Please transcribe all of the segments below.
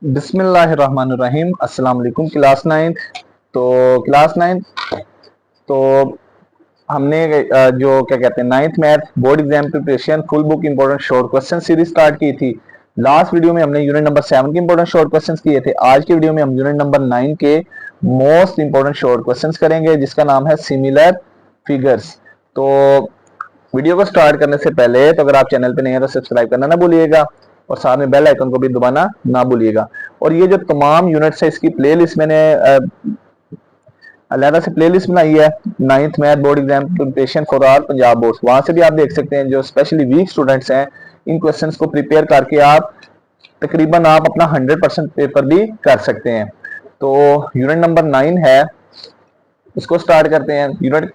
बिस्मिल्लाहिर्रहमानिर्रहीम। अस्सलाम वालेकुम क्लास नाइन्थ। तो क्लास नाइन्थ तो हमने जो क्या कहते हैं ninth math board exam preparation full book important short question series start की थी। लास्ट वीडियो में हमने यूनिट नंबर 7 के इंपॉर्टेंट शॉर्ट क्वेश्चंस किए थे। आज की वीडियो में हम यूनिट नंबर 9 के मोस्ट इंपॉर्टेंट शॉर्ट क्वेश्चंस करेंगे जिसका नाम है सिमिलर फिगर्स। तो वीडियो को स्टार्ट करने से पहले तो अगर आप चैनल पे नए हैं तो सब्सक्राइब करना ना भूलिएगा और साथ में बेल आइकन को भी दबाना ना भूलिएगा। और ये जो तमाम यूनिट्स है इसकी प्लेलिस्ट मैंने अलहदा से प्लेलिस्ट बनाई है, ninth math board exam preparation for all Punjab board. वहां से भी आप देख सकते हैं जो स्पेशली वीक स्टूडेंट्स हैं इन क्वेश्चंस को प्रिपेयर करके आप तकरीबन आप अपना 100% पेपर भी कर सकते हैं। तो यूनिट नंबर 9 है, इसको स्टार्ट करते हैं। यूनिट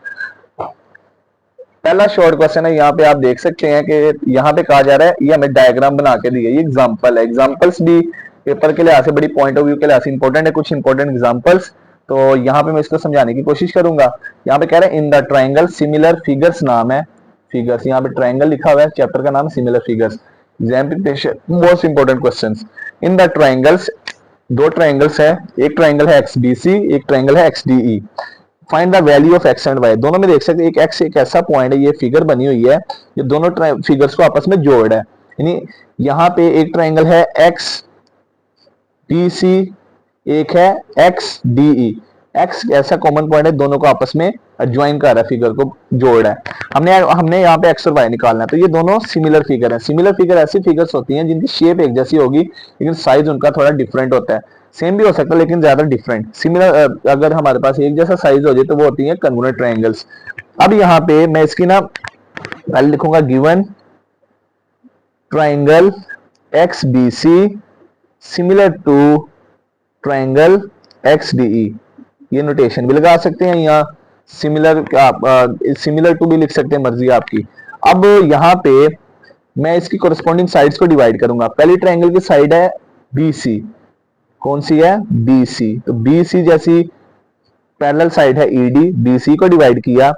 पहला शॉर्ट क्वेश्चन है, यहाँ पे आप देख सकते हैं कि यहाँ पे कहा जा रहा है, ये हमें डायग्राम बना के दी है। ये एग्जांपल है, एग्जांपल्स भी पेपर के लिहाज से बड़ी पॉइंट ऑफ व्यू के लिहाज से इंपॉर्टेंट है, कुछ इंपॉर्टेंट एग्जांपल्स। तो यहाँ पे मैं इसको समझाने की कोशिश करूंगा। यहाँ पे कह रहे हैं in the triangle similar figures, नाम है फिगर्स, यहाँ पे ट्राइंगल लिखा हुआ है, चैप्टर का नाम similar figures, example most important question. In the triangles, दो ट्राइंगल्स है, एक ट्राइंगल है XBC, एक ट्राइंगल है XDE। Find the value of X and Y. दोनों में देख सकते हैं एक एक्स एक ऐसा पॉइंट है, ये फिगर बनी हुई है, ये दोनों फिगर्स को आपस में जोड़ है। यानी यहाँ पे एक ट्राइंगल है XBC, एक है XDE। एक्स ऐसा कॉमन पॉइंट है, दोनों को आपस में ज्वाइन कर रहा है, फिगर को जोड़ है। हमने यहाँ पे एक्स और वाई निकालना है। तो ये दोनों सिमिलर फिगर है। सिमिलर फिगर ऐसी फिगर्स होती हैं जिनकी शेप एक जैसी होगी लेकिन साइज उनका थोड़ा डिफरेंट होता है। सेम भी हो सकता है लेकिन ज्यादा डिफरेंट। सिमिलर अगर हमारे पास एक जैसा साइज हो जाए तो वो होती है कन्वर्जेंट ट्रायंगल्स। अब यहाँ पे मैं इसकी ना पहले लिखूंगा given triangle XBC similar to triangle XDE। ये नोटेशन भी लगा सकते हैं यहाँ, सिमिलर सिमिलर टू भी लिख सकते हैं, मर्जी आपकी। अब यहाँ पे मैं इसकी कोरिस्पोंडिंग साइड्स को डिवाइड करूंगा। पहली ट्रायंगल की साइड है BC, कौन सी है BC। तो BC जैसी पैरेलल साइड है ED, BC को डिवाइड किया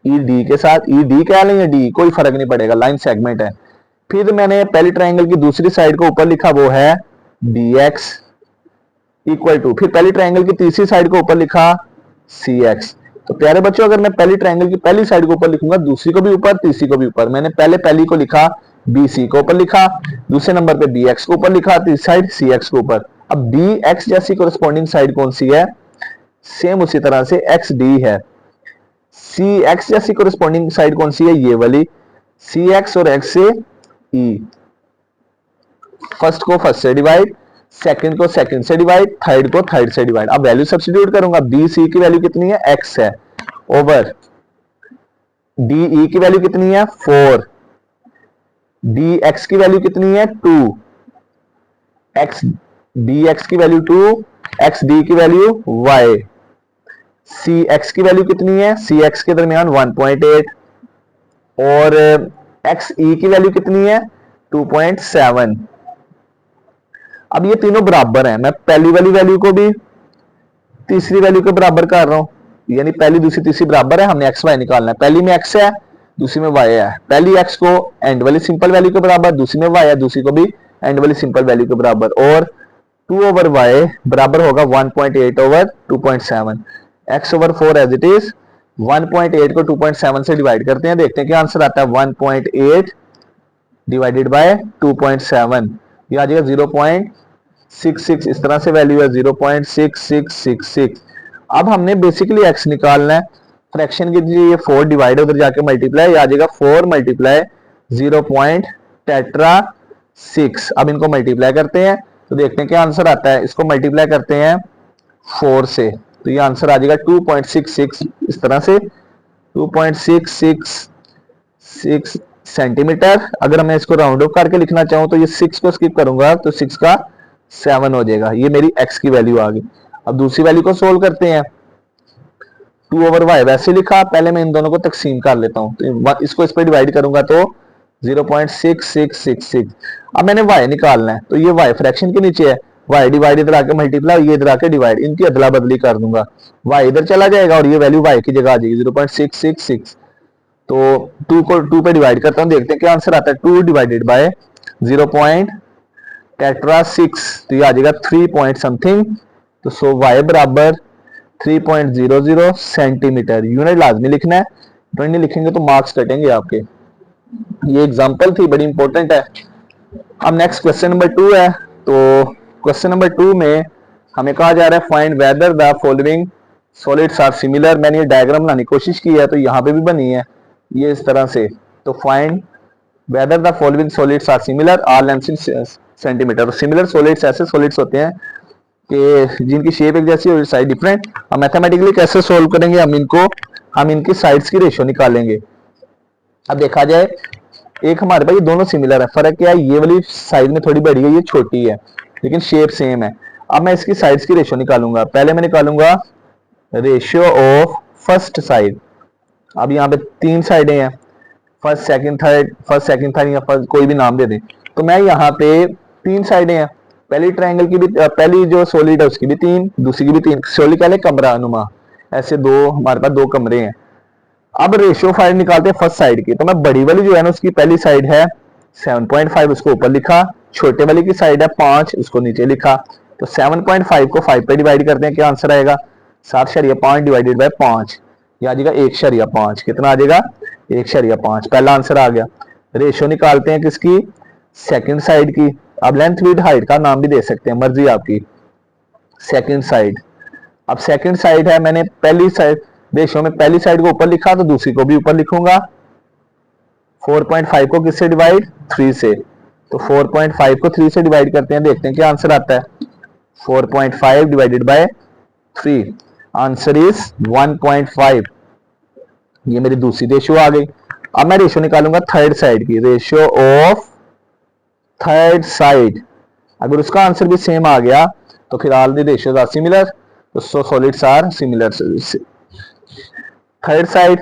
ED के साथ। ED कह लें या D कोई फर्क नहीं पड़ेगा, लाइन सेगमेंट है। फिर मैंने पहली ट्रायंगल की दूसरी साइड को ऊपर लिखा, वो है BX इक्वल टू, फिर पहली ट्रायंगल की तीसरी साइड को ऊपर लिखा CX। तो प्यारे बच्चों अगर मैं पहली ट्रायंगल की पहली साइड को ऊपर लिखूंगा, दूसरी को भी ऊपर, तीसरी को भी ऊपर। मैंने पहले पहली को लिखा BC को ऊपर लिखा, दूसरे नंबर पे BX को ऊपर लिखा, तीसरी साइड CX को ऊपर। अब BX जैसी कोरिस्पोंडिंग साइड कौन सी है, सेम उसी तरह से XD है। CX जैसी कोरिस्पोंडिंग साइड कौन सी है, ये वाली। CX और X से E, फर्स्ट को फर्स्ट से डिवाइड, सेकंड को सेकंड से डिवाइड, थर्ड को थर्ड से डिवाइड। अब वैल्यू सब्स्टिट्यूट करूंगा। BC की वैल्यू कितनी है, X है, ओवर DE की वैल्यू कितनी है 4, DX की वैल्यू कितनी है 2, X DX की वैल्यू 2, XD की वैल्यू Y, CX की वैल्यू कितनी है, CX के दरमियान 1.8 और XE की वैल्यू कितनी है 2.7। अब ये तीनों बराबर हैं, मैं पहली वाली वैल्यू को भी तीसरी वैल्यू के बराबर कर रहा हूं, यानी पहली दूसरी तीसरी बराबर है। हमने एक्स वाई निकालना है। पहली में एक्स है, दूसरी में वाई है। पहली एक्स को एंड वाली सिंपल वैल्यू के बराबर, दूसरी में वाई है, दूसरी को भी एंड वाली सिंपल वैल्यू के बराबर। और 2 ओवर वाई बराबर होगा 1.8 over 2.7। X over 4 as it is. 1.8 को 2.7 से डिवाइड करते हैं, देखते हैं क्या आंसर आता है। 1.8 डिवाइडेड बाय 2.7, ये आ जाएगा 0.66। इस तरह से वैल्यू है 0.6666। अब हमने बेसिकली x निकालना है। फ्रैक्शन की ये 4 डिवाइड उधर जाके मल्टीप्लाई, आ जाएगा 4 मल्टीप्लाई 0.6। अब इनको मल्टीप्लाई करते हैं तो देखते हैं क्या आंसर आता है। इसको मल्टीप्लाई करते हैं 4 से तो ये आंसर आ जाएगा 2.66। इस तरह से 2.666 सेंटीमीटर। अगर मैं इसको राउंड ऑफ करके लिखना चाहूं तो ये 6 को स्किप करूंगा तो 6 का 7 हो जाएगा। ये मेरी x की वैल्यू आ गई। अब दूसरी वैल्यू को सोल्व करते हैं। 2 ओवर वाई वैसे लिखा, पहले मैं इन दोनों को तकसीम कर लेता हूं तो इसको इस पर डिवाइड करूंगा तो 0.6666। अब मैंने y निकालना है तो ये y फ्रैक्शन के नीचे है, y डिवाइड इधर आके मल्टीप्लाई, ये इधर आके डिवाइड, इनकी अदला बदली कर दूंगा। y इधर चला जाएगा और ये वैल्यू y की जगह आ जाएगी 0.666। तो 2 को 2 पे डिवाइड करता हूं, देखते हैं क्या आंसर आता है। 2 डिवाइडेड बाय 0.666 टेट्रा 6, तो ये आ जाएगा 3 पॉइंट समथिंग। तो सो y बराबर 3.00 सेंटीमीटर। यूनिट लाजमी लिखना है, तो नहीं लिखेंगे तो मार्क्स कटेंगे आपके। ये एग्जांपल थी, बड़ी इंपॉर्टेंट है। अब नेक्स्ट क्वेश्चन नंबर 2 है। तो क्वेश्चन नंबर 2 में हमें कहा जा रहा है find whether the following solids are similar. मैंने ये डायग्राम बनाने की कोशिश की है, तो यहाँ पे भी बनी है ये इस तरह से। तो find whether the following solids are similar are length centimetre. Similar solids ऐसे सॉलिड्स होते हैं कि जिनकी शेप एक जैसी और साइड डिफरेंट। हम मैथमेटिकली कैसे सोल्व करेंगे, हम इनकी साइड्स की रेशियो निकालेंगे। अब देखा जाए, एक हमारे पास ये दोनों सिमिलर है, फर्क क्या है, ये वाली साइज में थोड़ी बड़ी है, ये छोटी है, लेकिन शेप सेम है। अब मैं इसकी साइड्स की रेशियो निकालूंगा। पहले मैं निकालूंगा रेशियो ऑफ फर्स्ट साइड। अब यहाँ पे 3 साइडें हैं, फर्स्ट सेकंड थर्ड या फर्स्ट, कोई भी नाम दे दें। तो मैं यहाँ पे 3 साइडें हैं, पहली ट्रायंगल की भी, पहली जो सॉलिड है उसकी भी 3, दूसरी की भी 3। सॉलिड क्या है, कमरा अनुमा, ऐसे दो हमारे पास 2 कमरे हैं। अब रेशियो फाइंड निकालते हैं फर्स्ट साइड की। तो मैं बड़ी वाली जो है ना, उसकी पहली साइड है 7.5, उसको ऊपर लिखा। छोटे वाली की साइड है 5, उसको नीचे लिखा। तो 7.5 को 5 पे डिवाइड करते हैं, क्या आंसर आएगा, 7.5 डिवाइडेड बाय 5, ये आ जाएगा 1.5। कितना आ जाएगा, 1.5। पहला आंसर आ गया। रेशियो निकालते हैं किसकी, सेकंड साइड की। अब लेंथ विड्थ हाइट का नाम भी दे सकते हैं, मर्जी आपकी। सेकंड साइड, अब सेकंड साइड है, मैंने पहली साइड रेशियो में पहली साइड को ऊपर लिखा, तो दूसरी को भी ऊपर लिखूंगा। 4.5 को किससे डिवाइड, 3 से। तो 4.5 को 3 से डिवाइड करते हैं, देखते हैं क्या आंसर आता है। 4.5 डिवाइडेड बाय 3, आंसर इज 1.5। ये मेरी दूसरी रेशियो आ गई। अब मैं रेशियो निकालूंगा थर्ड साइड की। रेशियो ऑफ थर्ड साइड, अगर उसका आंसर भी सेम आ गया तो फिर all the ratios are similar, तो solids are similar. Third side,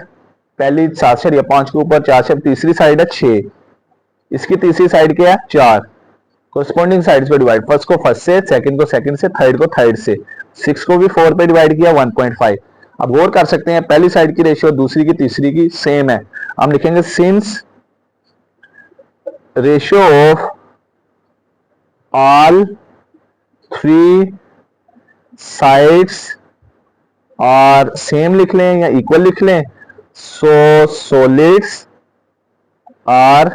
पहली 7.5 के ऊपर 4, तीसरी साइड है 6, इसकी तीसरी साइड क्या है 4। कोरस्पॉन्डिंग साइड्स पे डिवाइड, फर्स्ट को फर्स्ट से, सेकंड को सेकंड से, थर्ड को थर्ड से। 6 को भी 4 पे डिवाइड किया, 1.5। अब गौर कर सकते हैं, पहली साइड की रेशियो दूसरी की तीसरी की सेम है। हम लिखेंगे since ratio of all 3 sides और सेम लिख लें या इक्वल लिख लें, सो सॉलिड्स आर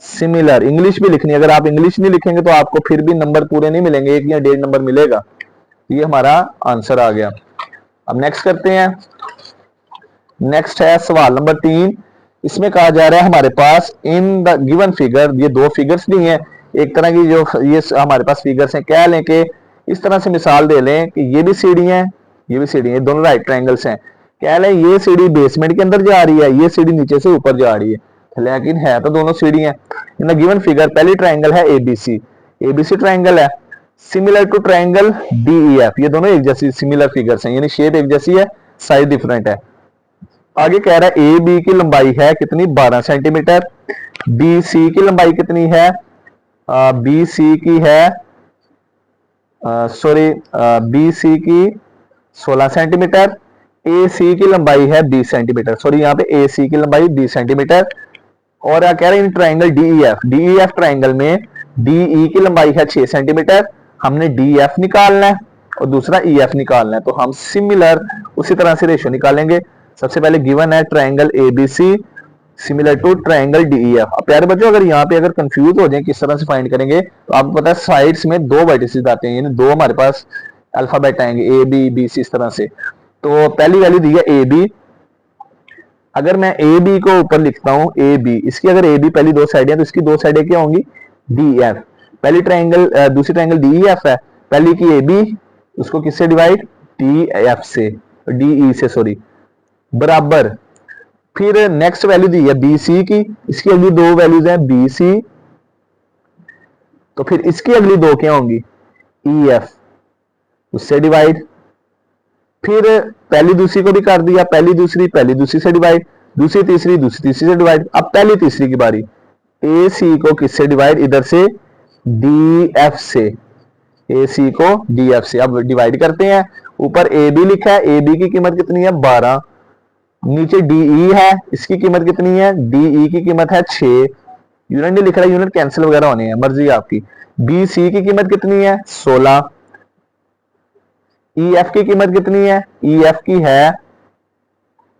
सिमिलर। इंग्लिश भी लिखनी है, अगर आप इंग्लिश नहीं लिखेंगे तो आपको फिर भी नंबर पूरे नहीं मिलेंगे, 1 या 1.5 नंबर मिलेगा। ये हमारा आंसर आ गया। अब नेक्स्ट करते हैं। नेक्स्ट है सवाल नंबर 3। इसमें कहा जा रहा है हमारे पास इन द गिवन फिगर, ये 2 फिगर्स दी हैं, एक तरह की जो ये हमारे पास फिगर्स हैं, कह लें कि इस तरह से मिसाल दे लें कि ये भी सीढ़ी है, ये भी सीढ़ी है, दोनों राइट ट्रायंगल्स हैं। कह लें ये सीढ़ी बेसमेंट के अंदर जा रही है, ये सीढ़ी नीचे से ऊपर जा रही है, लेकिन है तो दोनों सीढ़ी हैं। इन द गिवन फिगर, पहली ट्रायंगल है एबीसी, एबीसी ट्रायंगल है, सिमिलर टू ट्रायंगल डीईएफ। ये दोनों एक जैसी सिमिलर फिगर्स हैं, यानी शेप एक जैसी है, साइज डिफरेंट है। आगे कह रहा है ए बी की लंबाई है कितनी, 12 सेंटीमीटर। बी सी की लंबाई कितनी है, बी सी की है सॉरी बी सी की 16 सेंटीमीटर। ए सी की लंबाई है 20 सेंटीमीटर, सॉरी यहाँ पे ए सी की लंबाई 20 सेंटीमीटर। और क्या कह रहे हैं, ट्राइंगल डीईएफ, डीईएफ ट्राइंगल में डीई की लंबाई है 6 सेंटीमीटर। हमने डीएफ निकालना है और दूसरा ईएफ निकालना है, तो हम सिमिलर उसी तरह से रेशियो निकालेंगे। सबसे पहले गिवन है triangle ABC similar to triangle DEF. अब प्यारे बच्चों, अगर यहाँ पे अगर कंफ्यूज हो जाए किस तरह से फाइंड करेंगे, तो आपको पता है साइड्स में 2 वर्टिसेस आते हैं, यानी 2 हमारे पास अल्फाबेट आएंगे, ए बी बी सी, इस तरह से। तो पहली वैल्यू दी है ए बी, अगर मैं ए बी को ऊपर लिखता हूं ए बी, इसकी अगर ए बी पहली 2 साइडें हैं तो इसकी 2 साइडें क्या होंगी, डी एफ। पहली ट्राइंगल दूसरी ट्राइंगल डी एफ है, पहली की ए बी, उसको किससे डिवाइड, डी एफ से, डी ई से सॉरी, बराबर। फिर नेक्स्ट वैल्यू दी है बी सी की, इसकी अगली 2 वैल्यूज हैं बी सी, तो फिर इसकी अगली 2 क्या होंगी, ई एफ, उससे डिवाइड। फिर पहली दूसरी को भी कर दिया, पहली दूसरी से डिवाइड, दूसरी तीसरी से डिवाइड। अब पहली तीसरी की बारी, ए सी को किससे डिवाइड, इधर से डी एफ से, ए सी को डी एफ से। अब डिवाइड करते हैं, ऊपर ए बी लिखा है, ए बी की कीमत कितनी है 12, नीचे डी ई है, इसकी कीमत कितनी है, डी ई की कीमत है 6, यूनिट नहीं लिख रहा, यूनिट कैंसिल वगैरह होने हैं, मर्जी है आपकी। बी सी की कीमत कितनी है 16, ई एफ की कीमत कितनी है, ई एफ की है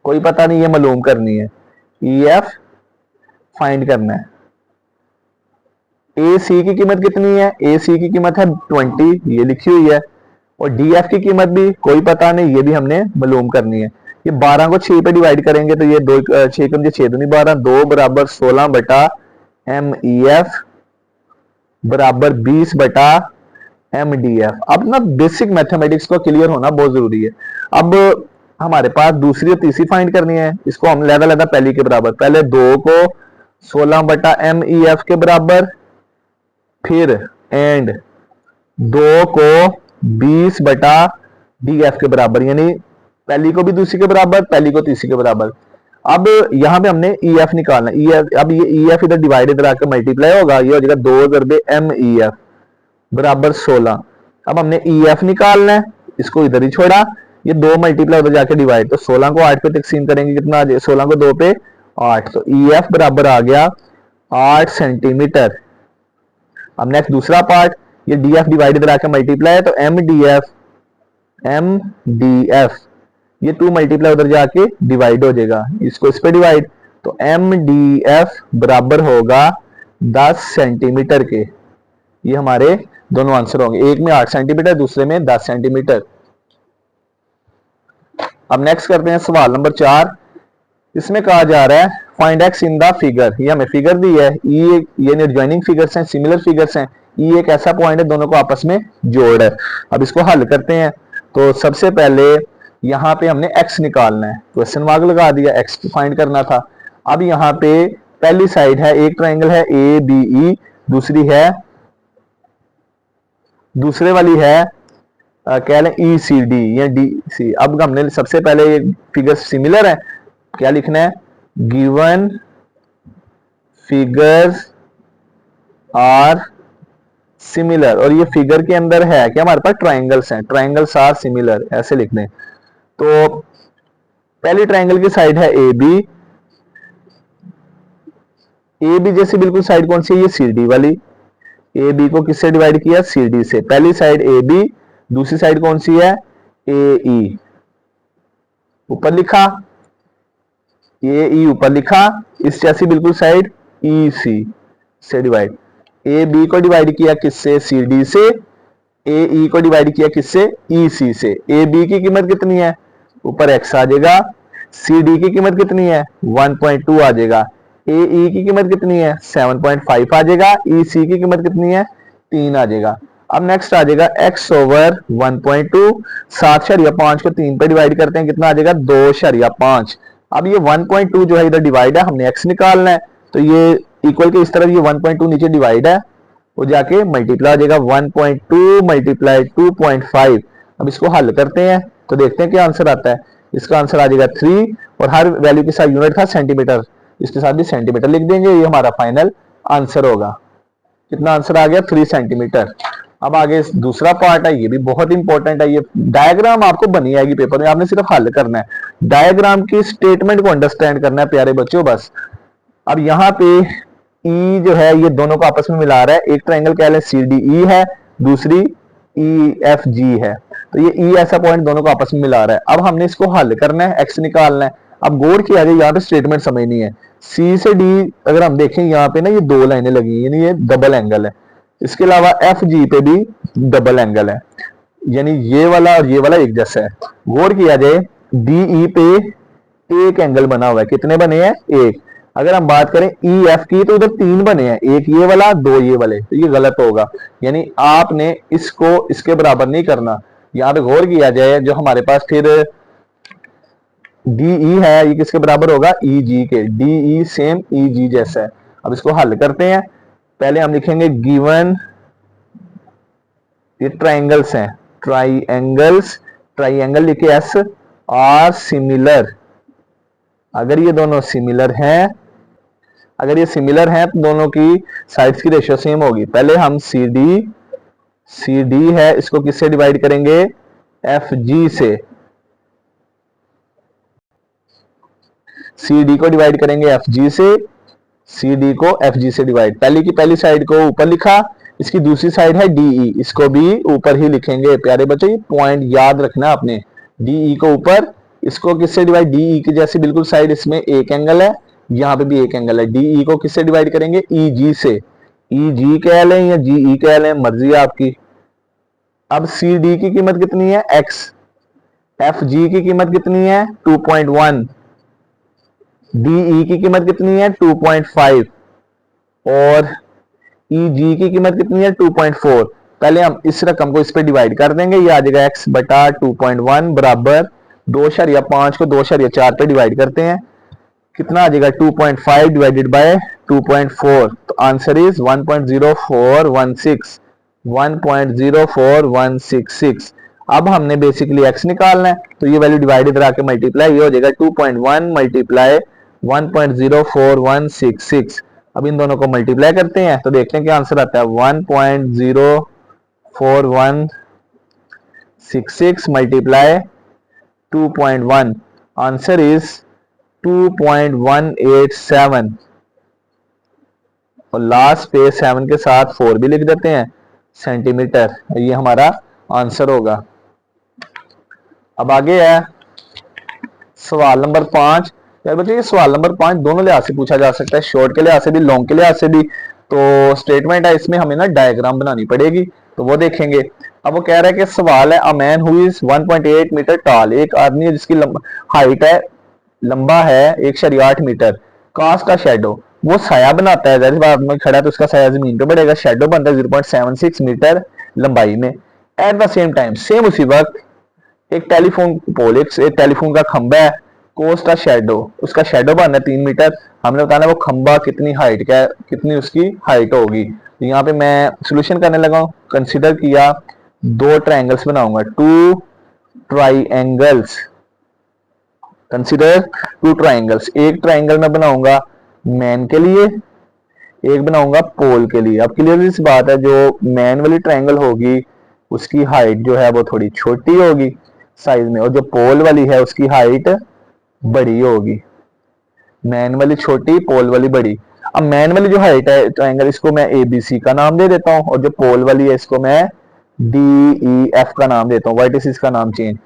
कोई पता नहीं, ये मालूम करनी है, ई एफ फाइंड करना है। ए सी की कीमत कितनी है, ए सी की कीमत है 20, ये लिखी हुई है, और डी एफ की कीमत भी कोई पता नहीं, ये भी हमने मालूम करनी है। ये 12 को 6 पे डिवाइड करेंगे तो ये 2 6 कम 6 दूनी 12, 2 बराबर 16 बटा एम ई एफ बराबर 20 बटा एम डी एफ। अब ना बेसिक मैथमेटिक्स को क्लियर होना बहुत जरूरी है। अब हमारे पास दूसरी और तीसरी फाइंड करनी है, इसको हम लहदा लहदा पहली के बराबर, पहले 2 को 16 बटा एम ई एफ के बराबर, फिर एंड 2 को 20 बटा डी एफ के बराबर, यानी पहली को भी दूसरी के बराबर, पहली को तीसरी के बराबर। अब यहां पे हमने ई एफ निकालना, ई एफ, अब ये ई एफ इधर डिवाइड इधर आकर मल्टीप्लाई होगा, ये हो जाएगा 2 ज़रबे एम ई एफ बराबर 16। अब हमने ई एफ निकालना है, इसको इधर ही छोड़ा, ये 2 मल्टीप्लाई उधर जाके डिवाइड, तो 16 को 8 पे तकसीम करेंगे, कितना आ जाए 16 को 2 पे 8, तो ई एफ बराबर आ गया 8 सेंटीमीटर। अब नेक्स्ट दूसरा पार्ट, ये डी एफ डिवाइड इधर आके मल्टीप्लाई है, तो एम डी एफ ये 2 मल्टीप्लाई उधर जाके डिवाइड हो जाएगा, इसको इस पे डिवाइड, तो एम डी एफ बराबर होगा 10 सेंटीमीटर के। ये हमारे दोनों आंसर होंगे, एक में 8 सेंटीमीटर, दूसरे में 10 सेंटीमीटर। अब नेक्स्ट करते हैं सवाल नंबर 4। इसमें कहा जा रहा है find x in the figure, ये हमें फिगर दी है, ये एडजॉइनिंग फिगर्स हैं, सिमिलर फिगर्स हैं, ये एक ऐसा पॉइंट है दोनों को आपस में जोड़ है। अब इसको हल करते हैं, तो सबसे पहले यहाँ पे हमने x निकालना है, क्वेश्चन मार्क लगा दिया, x फाइंड करना था। अब यहाँ पे पहली साइड है, एक ट्राइंगल है ए बी ई, दूसरे वाली है कह लें ई सी डी या डी सी। अब हमने सबसे पहले ये फिगर्स सिमिलर है, क्या लिखना है, गिवन फिगर्स आर सिमिलर, और ये फिगर के अंदर है कि हमारे पास ट्राइंगल्स हैं, ट्राइंगल्स आर सिमिलर, ऐसे लिखने। तो पहली ट्राइंगल की साइड है ए बी, ए बी जैसी बिल्कुल साइड कौन सी है, ये सी डी वाली, ए बी को किससे डिवाइड किया, सी डी से। पहली साइड ए बी, दूसरी साइड कौन सी है, ए ई, ऊपर लिखा, ए ई ऊपर लिखा, इस जैसी बिल्कुल साइड ई सी से डिवाइड, ए बी को डिवाइड किया किससे, सी डी से, ए ई को डिवाइड किया किससे, ई सी से। ए बी की कीमत कितनी है, ऊपर एक्स आ जाएगा, सी डी की कीमत कितनी है 1.2 आ जाएगा, ए ई की कीमत कितनी है 7.5 आ जाएगा, ई सी की कीमत कितनी है 3 आ जाएगा। अब नेक्स्ट आ जाएगा x ओवर 1.2, 7.5 को 3 पे डिवाइड करते हैं, कितना आ जाएगा 2.5। अब ये 1.2 जो है इधर डिवाइड है, हमने x निकालना है, तो ये इक्वल के इस तरफ ये 1.2 नीचे डिवाइड है, वो जाके मल्टीप्लाई हो जाएगा 1.2 मल्टीप्लाई 2.5। अब इसको हल करते हैं तो देखते हैं क्या आंसर आता है। इसका आंसर आ जाएगा 3, और हर वैल्यू के साथ यूनिट था सेंटीमीटर, इसके साथ भी सेंटीमीटर लिख देंगे, ये हमारा फाइनल आंसर होगा। कितना आंसर आ गया 3 सेंटीमीटर। अब आगे दूसरा पार्ट है, ये भी बहुत इंपॉर्टेंट है, ये डायग्राम आपको बनी आएगी पेपर में, आपने सिर्फ हल करना है, डायग्राम की स्टेटमेंट को अंडरस्टैंड करना है प्यारे बच्चों बस। अब यहाँ पे ई जो है ये दोनों को आपस में मिला रहा है, एक ट्राइंगल कह लें सी डी ई है, दूसरी ई एफ जी है, तो ये ई ऐसा पॉइंट दोनों को आपस में मिला रहा है। अब हमने इसको हल करना है, एक्स निकालना है। अब गौर किया जाए, यहाँ पे स्टेटमेंट समझनी है, सी से डी अगर हम देखें यहाँ पे ना ये 2 लाइनें लगी, यानी ये डबल एंगल है, इसके अलावा एफ जी पे भी डबल एंगल है, यानी ये वाला और ये वाला एक जैसा है। गौर किया जाए डी ई पे एक एंगल बना हुआ है, कितने बने हैं, एक। अगर हम बात करें ई एफ की तो उधर 3 बने हैं, एक ये वाला 2 ये वाले, तो ये गलत होगा, यानी आपने इसको इसके बराबर नहीं करना। यहाँ पे गौर किया जाए, जो हमारे पास फिर डी ई है, ये किसके बराबर होगा, ई जी के, डी ई सेम ई जी जैसा है। अब इसको हल करते हैं, पहले हम लिखेंगे गिवन, ये ट्राइंगल्स हैं, ट्राइंगल्स, ट्राइंगल लिखे एस, आर सिमिलर, अगर ये दोनों सिमिलर हैं, अगर ये सिमिलर हैं तो दोनों की साइड्स की रेशियो सेम होगी। पहले हम सी डी है, इसको किससे डिवाइड करेंगे, एफ जी से, सी डी को डिवाइड करेंगे एफ जी से, सी डी को एफ जी से डिवाइड, पहली की पहली साइड को ऊपर लिखा, इसकी दूसरी साइड है डी ई, इसको भी ऊपर ही लिखेंगे प्यारे बच्चों, ये पॉइंट याद रखना आपने, डी ई को ऊपर, इसको किससे डिवाइड, डी ई की जैसे बिल्कुल साइड इसमें एक एंगल है, यहाँ पे भी एक एंगल है, डी ई को किससे डिवाइड करेंगे, ई जी से, ई जी कह लें या जी ई कह लें, मर्जी है आपकी। अब सी डी की कीमत कितनी है एक्स, एफ जी की कीमत कितनी है 2.1, डी ई की कीमत कितनी है 2.5 और ई जी की कीमत कितनी है 2.4। पहले हम इस रकम को इस पे डिवाइड कर देंगे, ये आ जाएगा x बटा 2.1 बराबर 2.5 को 2.4 पे डिवाइड करते हैं, कितना आ जाएगा 2.5 डिवाइडेड बाय 2.4, तो आंसर इज 1.0416, 1.0416। अब हमने बेसिकली x निकालना है, तो ये वैल्यू डिवाइड इधर आके मल्टीप्लाई, ये हो जाएगा 2.1 मल्टीप्लाई 1.0416। अब इन दोनों को मल्टीप्लाई करते हैं तो देखते हैं क्या आंसर आता है, 1.04166 मल्टीप्लाई 2.1, आंसर इज 2.187 और लास्ट पे 7 के साथ 4 भी लिख देते हैं सेंटीमीटर, ये हमारा आंसर होगा। अब आगे है सवाल नंबर 5। यार बच्चों ये सवाल नंबर 5 दोनों लिहाज से पूछा जा सकता है, शॉर्ट के लिहाज से भी, लॉन्ग के लिहाज से भी। तो स्टेटमेंट है, इसमें हमें ना डायग्राम बनानी पड़ेगी, तो वो देखेंगे। अब वो कह रहा है कि सवाल है, a man who is 1.8 metre tall, एक आदमी है जिसकी हाइट है, लंबा है 1.8 मीटर, कास्ट का शेडो, वो साया बनाता है, जैसे आदमी खड़ा है तो उसका साया जमीन पे पड़ेगा, शेडो बनता है 0.76 मीटर लंबाई में। Eight the same time, same उसी वक्त एक टेलीफोन पोल, एक टेलीफोन का खंबा है, कोस्ट का शेडो, उसका शेडो बनना है 3 मीटर, हमने बताना वो खंबा कितनी हाइट का है, कितनी उसकी हाइट होगी। तो यहाँ पे मैं सोल्यूशन करने लगा हूँ, कंसीडर किया, दो ट्रायंगल्स बनाऊंगा, two triangles, consider two triangles, एक ट्रायंगल मैं बनाऊंगा मैन के लिए, एक बनाऊंगा पोल के लिए। अब क्लियर इस बात है, जो मैन वाली ट्रायंगल होगी उसकी हाइट जो है वो थोड़ी छोटी होगी साइज में, और जो पोल वाली है उसकी हाइट बड़ी होगी, मैन वाली छोटी पोल वाली बड़ी। अब मैन वाली जो हाइट है ट्रायंगल, इसको मैं ए बी सी का नाम दे देता हूं, और जो पोल वाली है इसको मैं डी ई एफ का नाम देता हूं, वर्टिसेस का नाम चेंज।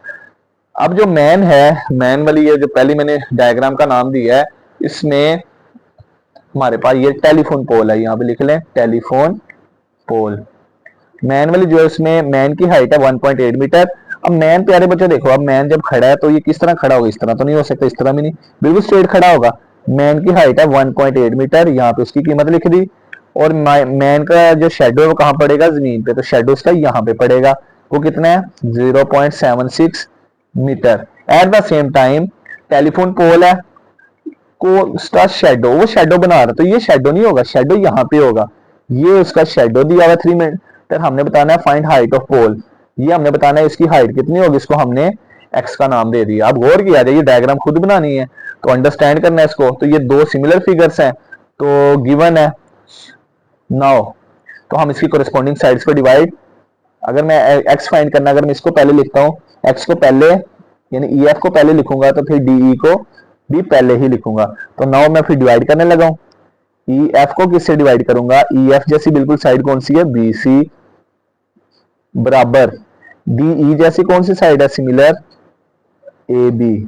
अब जो मैन है, मैन वाली है जो पहले मैंने डायग्राम का नाम दिया है, इसमें हमारे पास ये टेलीफोन पोल है, यहाँ पे लिख लें टेलीफोन पोल। मैन वाली जो है उसमें मैन की हाइट है 1.8 मीटर। अब मैन प्यारे बच्चे देखो, अब मैन जब खड़ा है तो ये किस तरह खड़ा होगा, इस तरह तो नहीं हो सकता, इस तरह भी नहीं, बिल्कुल स्ट्रेट खड़ा होगा। मैन की हाइट है 1.8 मीटर, यहाँ पे उसकी कीमत लिख दी, और मैन का जो शेडो है वो कहाँ पड़ेगा, जमीन पे, तो शेडो उसका यहाँ पे पड़ेगा, वो कितना है 0.76 metre. At the same time telephone pole है, को उसका शेडो, वो शेडो बना रहा, तो ये शेडो नहीं होगा, शेडो यहाँ पे होगा, ये उसका शेडो दिया हुआ 3 मीटर। हमने बताना है फाइंड हाइट ऑफ पोल, ये हमने बताना है इसकी हाइट कितनी होगी, इसको हमने एक्स का नाम दे दिया। अब गौर किया जाए, ये डायग्राम खुद बनानी है तो अंडरस्टैंड करना है इसको। तो ये दो सिमिलर फिगर्स हैं, तो गिवन है नाउ, तो हम इसकी कोरिस्पोंडिंग साइड्स को डिवाइड, अगर मैं एक्स फाइंड करना, अगर मैं इसको पहले लिखता हूँ, एक्स को पहले यानी ई एफ को पहले लिखूंगा, तो फिर डी ई को भी पहले ही लिखूंगा। तो नाउ मैं फिर डिवाइड करने लगा हूं, ई एफ को किससे डिवाइड करूंगा, ई एफ जैसी बिल्कुल साइड कौन सी है, बी सी, बराबर डी ई जैसी कौन सी साइड है, similar A B.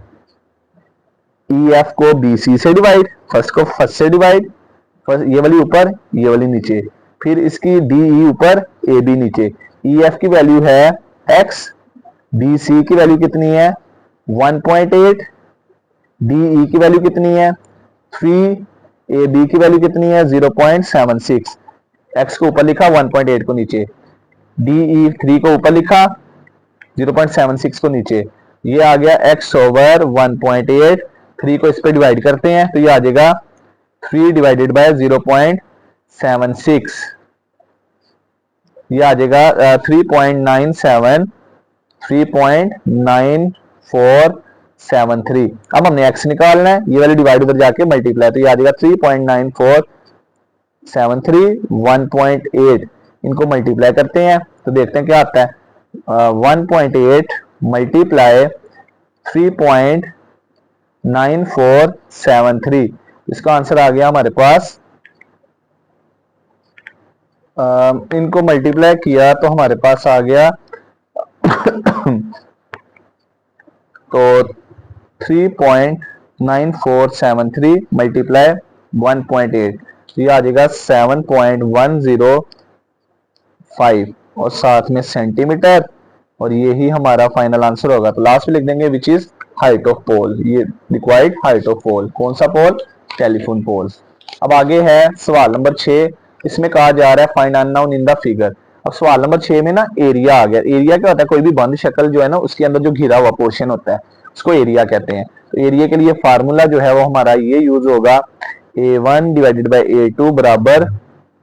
E F को बी सी से डिवाइड, फर्स्ट को फर्स्ट से डिवाइड, फर्स्ट ये वाली ऊपर ये वाली नीचे, फिर इसकी डी ई ऊपर ए बी नीचे। ई एफ की वैल्यू है एक्स, बी सी की वैल्यू कितनी है 1.8, डी ई की वैल्यू कितनी है 3, ए बी की वैल्यू कितनी है 0.76। एक्स को ऊपर लिखा 1.8 को नीचे, डी ई 3 को ऊपर लिखा 0.76 को नीचे, ये आ गया x ओवर 1.8, 3 को इस पे डिवाइड करते हैं तो ये आ जाएगा 3 डिवाइडेड बाय 0.76, ये आ जाएगा 3.97, 3.9473। अब हमने x निकालना है, ये वाली डिवाइड उधर जाके मल्टीप्लाई, तो ये आ जाएगा 3.9473, 1.8, इनको मल्टीप्लाई करते हैं तो देखते हैं क्या आता है, 1.8 मल्टीप्लाई 3.9473, इसका आंसर आ गया हमारे पास इनको मल्टीप्लाई किया तो हमारे पास आ गया तो 3.9473 मल्टीप्लाई 1.8, ये आ जाएगा 7.105 और साथ में सेंटीमीटर, और ये ही हमारा फाइनल आंसर होगा। तो लास्ट में लिख देंगे विच इज हाइट ऑफ पोल, ये रिक्वायर्ड हाइट ऑफ पोल। कौन सा पोल? टेलीफोन पोल। अब आगे है सवाल नंबर 6, इसमें कहा जा रहा है find unknown in the figure. अब सवाल नंबर 6 में ना एरिया आ गया। एरिया क्या होता है? कोई भी बंद शक्ल जो है ना उसके अंदर जो घिरा हुआ पोर्शन होता है उसको एरिया कहते हैं। तो एरिया के लिए फार्मूला जो है वो हमारा ये यूज होगा, A1 डिवाइडेड बाई A2 बराबर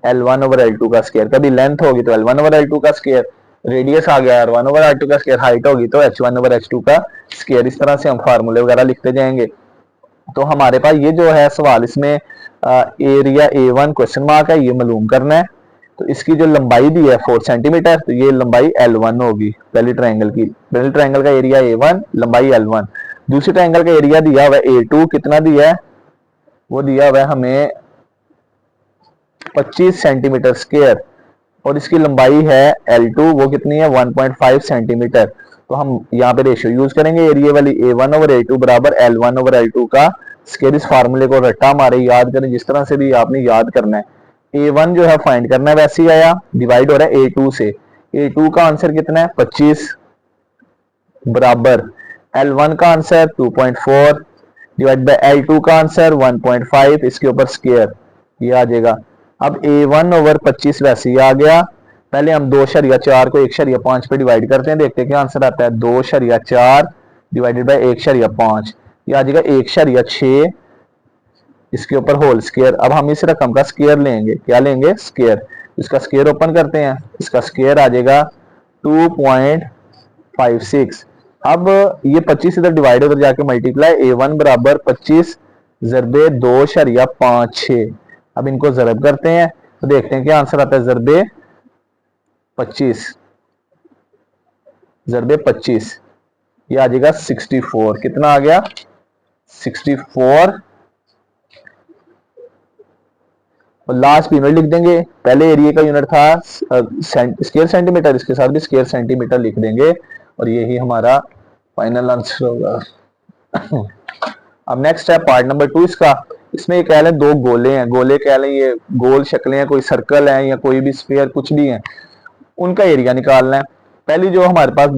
L1 ओवर L2 का स्क्वायर। कभी लेंथ होगी तो L1 ओवर L2 का स्क्वायर, रेडियस आ गया R1 ओवर R2 का स्क्वायर, हाइट होगी तो H1 ओवर H2 का स्क्वायर। इस तरह से हम फार्मूले वगैरह लिखते जाएंगे। तो हमारे पास ये जो है सवाल, इसमें एरिया A1 क्वेश्चन मार्क है, ये मालूम करना है। तो इसकी जो लंबाई दी है 4 सेंटीमीटर, तो ये लंबाई L1 होगी पहली ट्रायंगल की। पहले ट्रायंगल का एरिया A1, लंबाई L1। दूसरी ट्रायंगल का एरिया दिया हुआ है A2, कितना दिया है? वो दिया हुआ है हमें 25 सेंटीमीटर स्क्वायर, और इसकी लंबाई है L2, वो कितनी है? 1.5 सेंटीमीटर। तो हम यहाँ पे रेशियो यूज करेंगे एरिया वाली, A1 ओवर A2 बराबर L1 ओवर L2 का स्क्वायर। इस फार्मूले को रट्टा मारे याद करें, जिस तरह से भी आपने याद करना है। A1 जो है फाइंड करना है, वैसे ही आया, डिवाइड हो रहा है A2 से। A2 का आंसर कितना है? 25 बराबर L1 का आंसर 2.4 डिवाइड बाय L2 का आंसर 1.5, इसके ऊपर स्क्वायर, ये आ जाएगा। अब A1 ओवर 25 वैसे ही आ गया। पहले हम 2.4 को 1.5 पे डिवाइड करते हैं, देखते हैं क्या आंसर आता है। 2.4 डिवाइडेड बाय 1.5, ये आ जाएगा 1.6, इसके ऊपर होल स्क्वायर। अब हम इस रकम का स्क्वायर लेंगे, क्या लेंगे? स्क्वायर। इसका स्क्वायर ओपन करते हैं, इसका स्क्वायर आ जाएगा 2.56। अब ये 25 इधर डिवाइड उधर जाके मल्टीप्लाई, A1 बराबर 25 ज़रबे 2.56। अब इनको ज़रब करते हैं तो देखते हैं क्या आंसर आता है। ज़रबे 25, ज़रबे 25, ये आ जाएगा 64। कितना आ गया? 64। और लास्ट यूनिट लिख देंगे। पहले एरिया का यूनिट था स्क्वायर सेंटीमीटर, इसके साथ भी स्क्वायर सेंटीमीटर लिख देंगे, और यही हमारा फाइनल आंसर होगा। अब नेक्स्ट है पार्ट नंबर 2 इसका। इसमें ये कह लें दो गोले हैं, गोले कह लें, ये गोल शक्लें हैं, कोई सर्कल है या कोई भी स्फीयर कुछ भी है, उनका एरिया निकालना है। पहली जो हमारे पास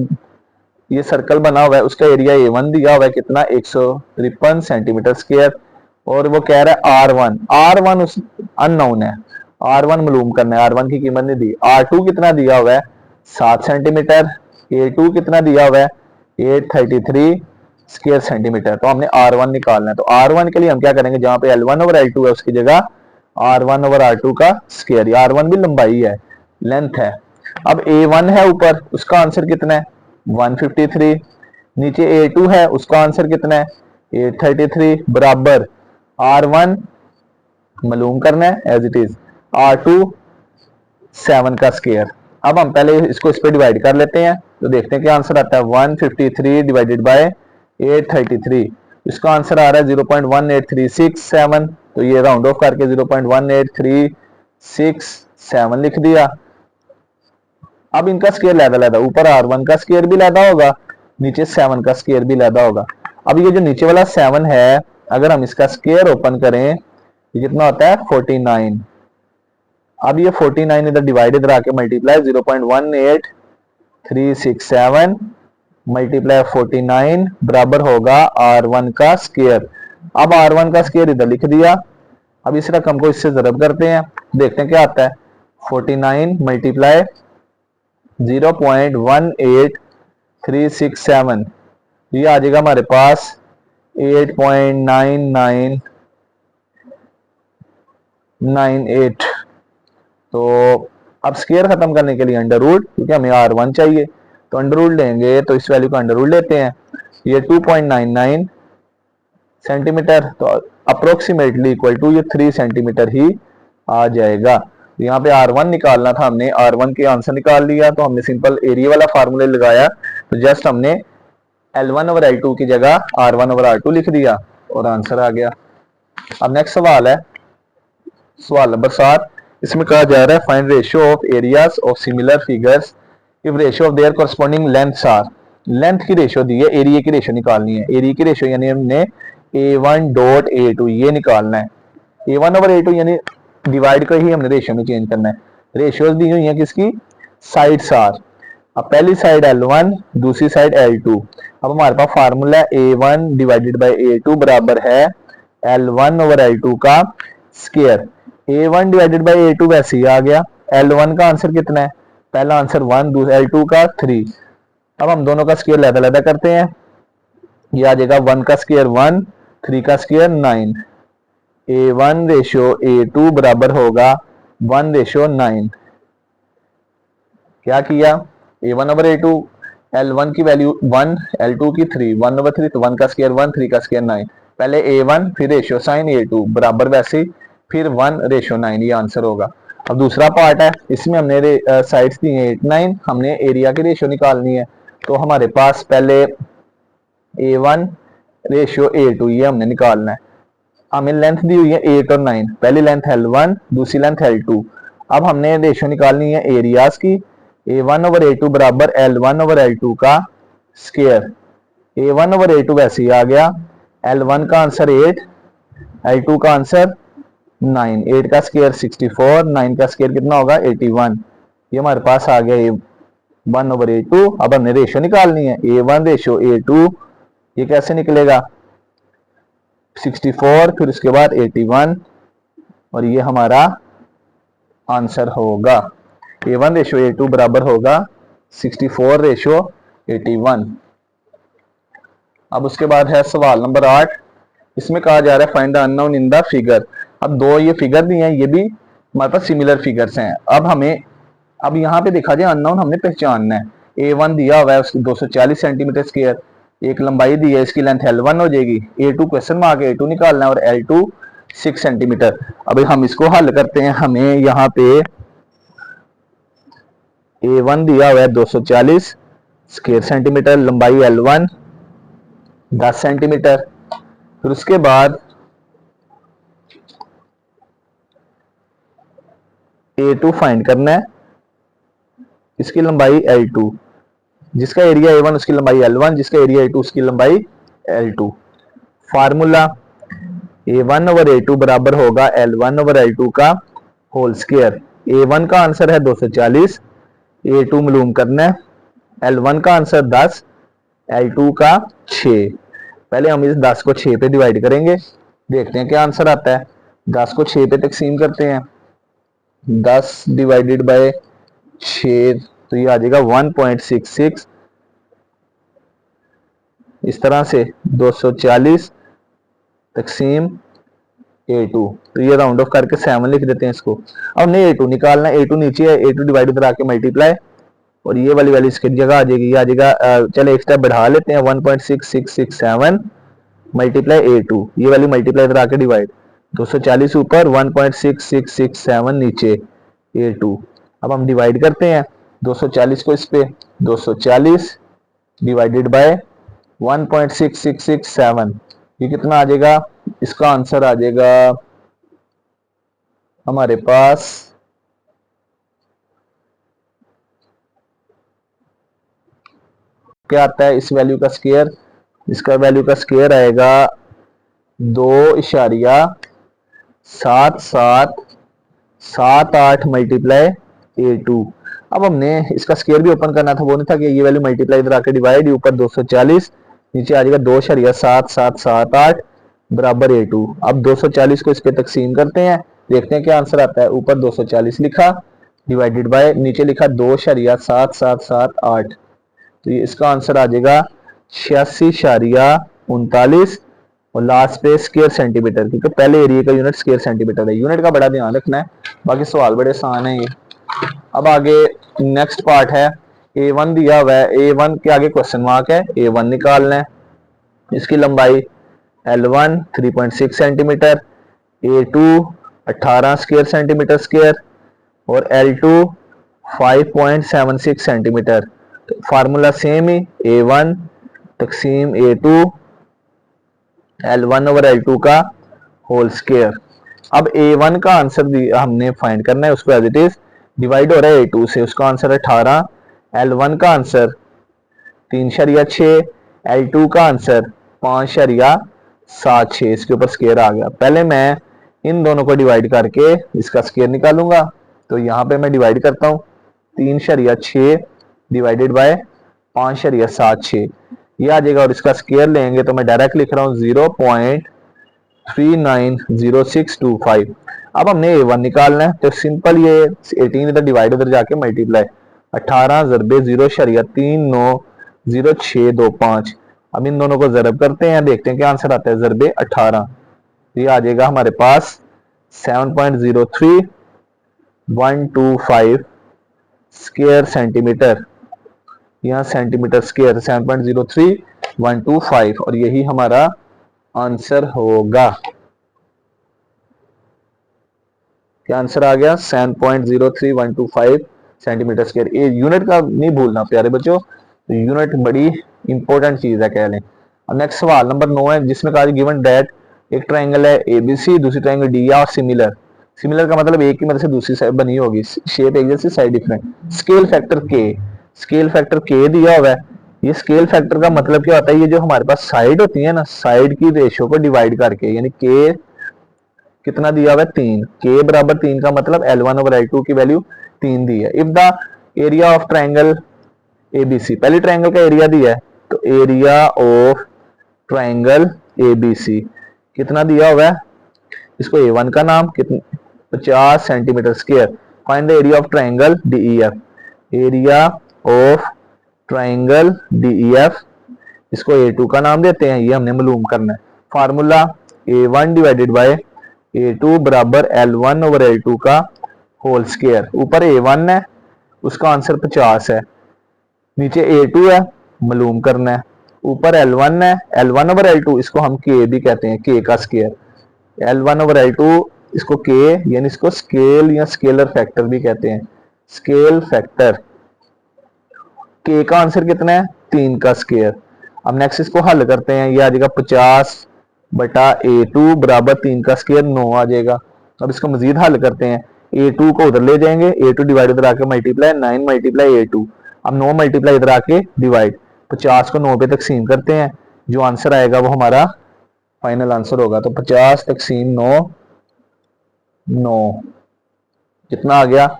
ये सर्कल बना हुआ है उसका एरिया A1 दिया हुआ है, कितना? 153 सेंटीमीटर स्क्वायर, और वो कह रहा है R1 उस अननोन है, R1 मालूम करना है, R1 की कीमत नहीं दी। R2 कितना दिया हुआ है? 7 सेंटीमीटर। A2 कितना दिया हुआ है? 833 स्क्वायर सेंटीमीटर। तो हमने R1 निकालना है। तो R1 के लिए हम क्या करेंगे, जहां पे L1 ओवर L2 है उसकी जगह R1 ओवर R2 का स्क्वायर। R1 भी लंबाई है, लेंथ है। अब A1 है ऊपर, उसका आंसर कितना है? 153। नीचे A2 है, उसका आंसर कितना है? 833 बराबर R1 मालूम करना है एज इट इज, R2 7 का स्क्वायर। अब हम पहले इसको इस पे डिवाइड कर लेते हैं तो देखते हैं क्या आंसर आता है। 153 डिवाइडेड बाय 833, इसका आंसर आ रहा है 0.18367। तो ये राउंड ऑफ करके 0.18367 लिख दिया। अब इनका स्क्वायर लैदा, ऊपर R1 का स्क्वायर भी लैदा होगा, नीचे 7 का स्क्वायर भी लैदा होगा। अब ये जो नीचे वाला 7 है, अगर हम इसका स्क्वायर ओपन करें, ये कितना होता है? 49। अब ये 49 इधर डिवाइड इधर आके मल्टीप्लाई 0.18367 मल्टीप्लाई 49 बराबर होगा R1 का स्क्वायर। अब R1 का स्क्वायर इधर लिख दिया। अब इस रकम को इससे ज़रब करते हैं, देखते हैं क्या आता है। 49 मल्टीप्लाई 0.18367, ये आ जाएगा हमारे पास 8.9998। तो अब स्क्वायर खत्म करने के लिए अंडर रूट, क्योंकि हमें R1 चाहिए, तो अंडर रूट लेंगे, तो इस वैल्यू का अंडर रूट लेते हैं। ये 2.99 सेंटीमीटर, तो अप्रोक्सीमेटली इक्वल टू ये 3 सेंटीमीटर ही आ जाएगा। यहाँ पे R1 निकालना था, हमने R1 के आंसर निकाल लिया। तो हमने सिंपल एरिया वाला फार्मूला लगाया, तो जस्ट हमने L1 ओवर L2 की जगह R1 ओवर R2 लिख दिया और आंसर आ गया। अब नेक्स्ट सवाल है सवाल नंबर 7। इसमें कहा जा रहा है find ratio of areas of similar figures if ratio of their corresponding lengths are. Length की रेशियो दी है, एरिया की रेशियो निकालनी है। एरिया की रेशियो यानी हमने A1 डॉट A2 ये निकालना है। A1 ओवर A2 यानी डिवाइड को ही हमने रेशियो में चेंज करना है। रेशियोज दी हुई है किसकी, साइड्स आर। अब पहली साइड L1, दूसरी साइड L2। अब हमारे पास फार्मूला है A1 डिवाइडेड बाई A2 बराबर है L1 ओवर L2 का square. A1 divided by A2 वैसे ही आ गया। L1 का आंसर कितना है, पहला आंसर 1, दूसरा L2 का 3। अब हम दोनों का स्क्वायर अलग-अलग करते हैं। ये आ जाएगा 1 का स्क्वायर 1, 3 का स्क्वायर 9। A1 रेशियो A2 बराबर होगा 1 रेशियो 9। क्या किया, A1 ओवर A2, L1 की वैल्यू 1, L2 की 3, 1 ओवर 3 तो 1 का स्क्वायर 1, 3 का स्क्वायर 9। पहले A1 फिर रेशियो साइन A2 बराबर वैसे ही फिर 1 रेशियो 9, ये आंसर होगा। अब दूसरा पार्ट है, इसमें हमने साइड्स दी हैं 8, 9, हमने एरिया की रेशियो निकालनी है। तो हमारे पास पहले A1 रेशियो A2 ये हमने निकालना है। हमें लेंथ दी हुई है 8 और 9, पहली लेंथ L1, दूसरी लेंथ L2। अब हमने रेशियो निकालनी है एरियाज की। A1 ओवर A2 बराबर L1 ओवर L2 का स्क्वायर। A1 ओवर A2 वैसे ही आ गया। L1 का आंसर 8, L2 का आंसर 9। 8 का स्क्वायर 64, 9 का स्क्वायर कितना होगा 81। ये हमारे पास आ गया A1 ओवर A2। अब हमने रेशियो निकालनी है A1 रेशियो A2। ये कैसे निकलेगा, 64 फिर उसके बाद 81 और ये हमारा आंसर होगा। A1 रेशियो A2 बराबर होगा 64 रेशियो 81। अब उसके बाद है सवाल नंबर 8। इसमें कहा जा रहा है find the unknown in the figure. अब दो ये फिगर दी हैं, ये भी हमारे पास सिमिलर फिगर्स हैं। अब यहाँ पे देखा जाए अननोन हमने पहचानना है। A1 दिया हुआ है उसकी 240 सेंटीमीटर स्क्वायर, एक लंबाई दी है, इसकी लेंथ L1 हो जाएगी। A2 क्वेश्चन मार्क A2 निकालना है और L2 6 सेंटीमीटर। अभी हम इसको हल करते हैं। हमें यहाँ पे A1 दिया हुआ है 240 स्क्वायर सेंटीमीटर, लंबाई L1 10 सेंटीमीटर। फिर उसके बाद A2 फाइंड करना है, इसकी लंबाई L2, जिसका एरिया A1 उसकी लंबाई L1, जिसका एरिया A2 उसकी लंबाई L2। Formula A1 over A2 बराबर होगा L1 ओवर L2 का होल स्क्वायर। A1 का आंसर है 240, A2 मालूम करना है। L1 का आंसर 10, L2 का 6। पहले हम इस 10 को 6 पे डिवाइड करेंगे, देखते हैं क्या आंसर आता है। 10 को 6 पे तकसीम करते हैं, 10 डिवाइडेड बाय 6 तो ये आ जाएगा 1.66। इस तरह से 240 तकसीम A2, तो ये राउंड ऑफ करके 7 लिख देते हैं इसको। अब हमने A2 निकालना है, A2 नीचे है, A2 डिवाइड इधर आके मल्टीप्लाई और ये वाली वैल्यू इसकी जगह आ जाएगी। ये आ जाएगा, चले एक स्टेप बढ़ा लेते हैं, 1.6667 मल्टीप्लाई A2, ये वाली मल्टीप्लाई इधर आके डिवाइड, 240 ऊपर 1.6667 नीचे A2। अब हम डिवाइड करते हैं 240 को इस पे, 240 डिवाइडेड बाय 1.6667, ये कितना आ जाएगा, इसका आंसर आ जाएगा हमारे पास क्या आता है, इस वैल्यू का स्क्वायर, इसका वैल्यू का स्क्वायर आएगा 2.7778 मल्टीप्लाई A2। अब हमने इसका स्क्वायर भी ओपन करना था, वो नहीं था कि ये वैल्यू मल्टीप्लाई इधर आके डिवाइड, ऊपर 240 नीचे आ जाएगा 2.7778 बराबर A2। अब 240 को इस पे तकसीम करते हैं, देखते हैं क्या आंसर आता है। ऊपर 240 लिखा डिवाइडेड बाय नीचे लिखा 2.7778, तो ये इसका आंसर आ जाएगा 86.39 और लास्ट पे स्क्वायर सेंटीमीटर, क्योंकि पहले एरिया का यूनिट स्क्वायर सेंटीमीटर है। यूनिट का बड़ा ध्यान रखना है, बाकी सवाल बड़े आसान है ये। अब आगे नेक्स्ट पार्ट है, A1 दिया हुआ है, A1 के आगे क्वेश्चन मार्क है, A1 निकालना है। इसकी लंबाई L1 3.6 centimetre, A2 18 square centimetre square और L2 5.76 सेंटीमीटर। तो फार्मूला सेम ही, A1 तकसीम A2 L1 ओवर L2 का होल स्क्वायर। अब A1 का आंसर हमने फाइंड करना है, उसको एज इट इज डिवाइड हो रहा है A2 से, उसका आंसर है 18, L1 का आंसर 3.6, L2 का आंसर 5.76, इसके ऊपर स्केयर आ गया। पहले मैं इन दोनों को डिवाइड करके इसका स्केयर निकालूंगा, तो यहाँ पे मैं डिवाइड करता हूँ 3.6 डिवाइडेड बाय 5.76, ये आ जाएगा, और इसका स्केयर लेंगे तो मैं डायरेक्ट लिख रहा हूँ 0.390625। अब हमने A1 निकालना है, तो सिंपल ये 18 इधर डिवाइड उधर जाके मल्टीप्लाई, 18 ज़रबे 0.390625। अब इन दोनों को ज़रब करते हैं, देखते हैं क्या आंसर आता है, ज़रबे 18, ये आ जाएगा हमारे पास 7.03125 स्क्वायर सेंटीमीटर, यहाँ सेंटीमीटर स्क्वायर 7.03125, और यही हमारा आंसर होगा। क्या आंसर आ गया, 7.03125 सेंटीमीटर स्क्वायर। ये यूनिट का नहीं भूलना प्यारे बच्चों, तो यूनिट बड़ी इंपॉर्टेंट चीज है कह लें। अब नेक्स्ट सवाल नंबर 9 है, जिसमें कहा गिवन दैट एक ट्रायंगल है ABC, दूसरी ट्रायंगल डी और सिमिलर। सिमिलर का मतलब एक की मदद से दूसरी साइड बनी होगी, शेप एक जैसी साइड डिफरेंट। स्केल फैक्टर के, स्केल फैक्टर के दिया हुआ है। ये स्केल फैक्टर का मतलब क्या होता है, ये जो हमारे पास साइड होती है ना, साइड की रेशियो को डिवाइड करके, यानी के कितना दिया हुआ है 3, के बराबर 3 का मतलब L1 ओवर L2 की वैल्यू 3 दी है। If the area of triangle ABC, पहले ट्रायंगल का एरिया दिया है, तो एरिया ऑफ ट्रायंगल ABC कितना दिया हुआ है, इसको A1 का नाम कितना 50 centimetre square. Find the area of triangle DEF, area of triangle DEF, इसको A2 का नाम देते हैं, ये हमने मालूम करना है। Formula A1 divided by A2 बराबर L1 ओवर L2 का होल स्क्वायर। ऊपर A1 है, उसका आंसर 50 है, नीचे A2 है, मालूम करना है। ऊपर L1 है, L1 ओवर L2, इसको हम K भी कहते हैं, K का स्क्वायर। L1 ओवर L2, इसको K यानी इसको स्केल या स्केलर फैक्टर भी कहते हैं, स्केल फैक्टर। K का आंसर कितना है, 3 का स्क्वायर। अब नेक्स्ट इसको हल करते हैं, ये आ जाएगा 50 बटा A2 बराबर 3 का स्क्वायर 9 आ जाएगा। अब इसको मजीद हल करते हैं, A2 को उधर ले जाएंगे, A2 डिवाइड इधर आके मल्टीप्लाई, 9 मल्टीप्लाई A2, अब 9 मल्टीप्लाई इधर आके डिवाइड, 50 को 9 पे तकसीम करते हैं, जो आंसर आएगा वो हमारा फाइनल आंसर होगा। तो 50 तकसीम 9, 9 कितना आ गया,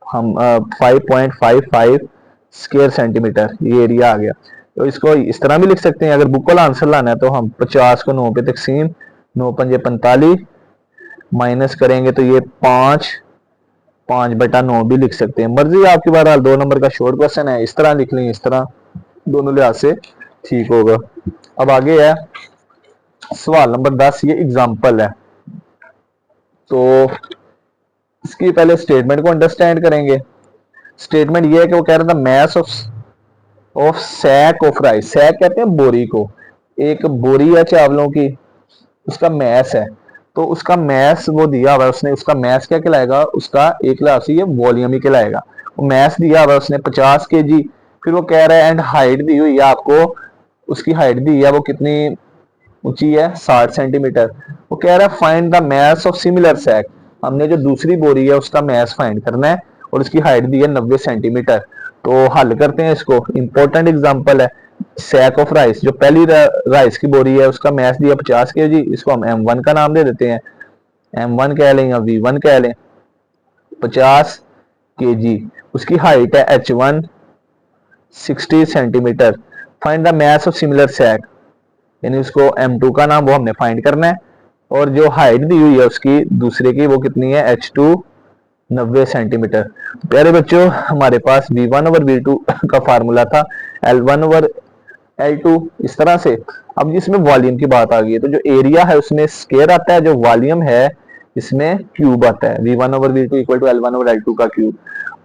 हम 5.55 स्क्वायर सेंटीमीटर, ये एरिया आ गया। तो इसको इस तरह भी लिख सकते हैं, अगर बुक वाला आंसर लाना है तो हम 50 को 9 पे तकसीम, 9 पंजे 45, माइनस करेंगे तो ये 5 बटा 9 भी लिख सकते हैं, मर्जी आपकी। बहरहाल 2 नंबर का शॉर्ट क्वेश्चन है, इस तरह लिख लें, इस तरह, दोनों लिहाज से ठीक होगा। अब आगे है सवाल नंबर 10, ये एग्जाम्पल है, तो इसकी पहले स्टेटमेंट को अंडरस्टैंड करेंगे। स्टेटमेंट ये है कि वो कह रहा था math of sack of rice, sack कहते हैं बोरी को, एक बोरी है चावलों की, उसका मैस है, तो उसका मैस वो दिया हुआ है उसने, उसका मैस क्या कहलाएगा, उसका एक लिहाज से ये वॉल्यूम ही कहलाएगा। वो मैस दिया हुआ है उसने 50 kg, फिर वो कह रहा है एंड हाइट दी हुई है आपको, उसकी हाइट दी है वो कितनी ऊंची है, 60 सेंटीमीटर। वो कह रहा है find the mass of similar sack, हमने जो दूसरी बोरी है उसका मैस फाइंड करना है, और उसकी हाइट दी है 90 सेंटीमीटर। तो हल करते हैं इसको, इंपॉर्टेंट एग्जांपल है सैक ऑफ राइस, जो पहली राइस की बोरी है उसका मैस दिया 50 kg, इसको हम M1 का नाम दे देते हैं, M1 कह लें या V1 कह लें। 50 kg, उसकी हाइट है H1 60 centimetre. Find the mass of similar sack, यानी उसको M2 का नाम वो हमने फाइंड करना है, और जो हाइट दी हुई है उसकी दूसरे की वो कितनी है, H2 90 सेंटीमीटर। प्यारे बच्चों हमारे पास V1 ओवर V2 का फार्मूला था L1 ओवर L2, इस तरह से। अब जिसमें वॉल्यूम की बात आ गई है, तो जो एरिया है उसमें स्क्वायर आता है, जो वॉल्यूम है इसमें क्यूब आता है, V1 over V2 equal to L1 over L2 का क्यूब।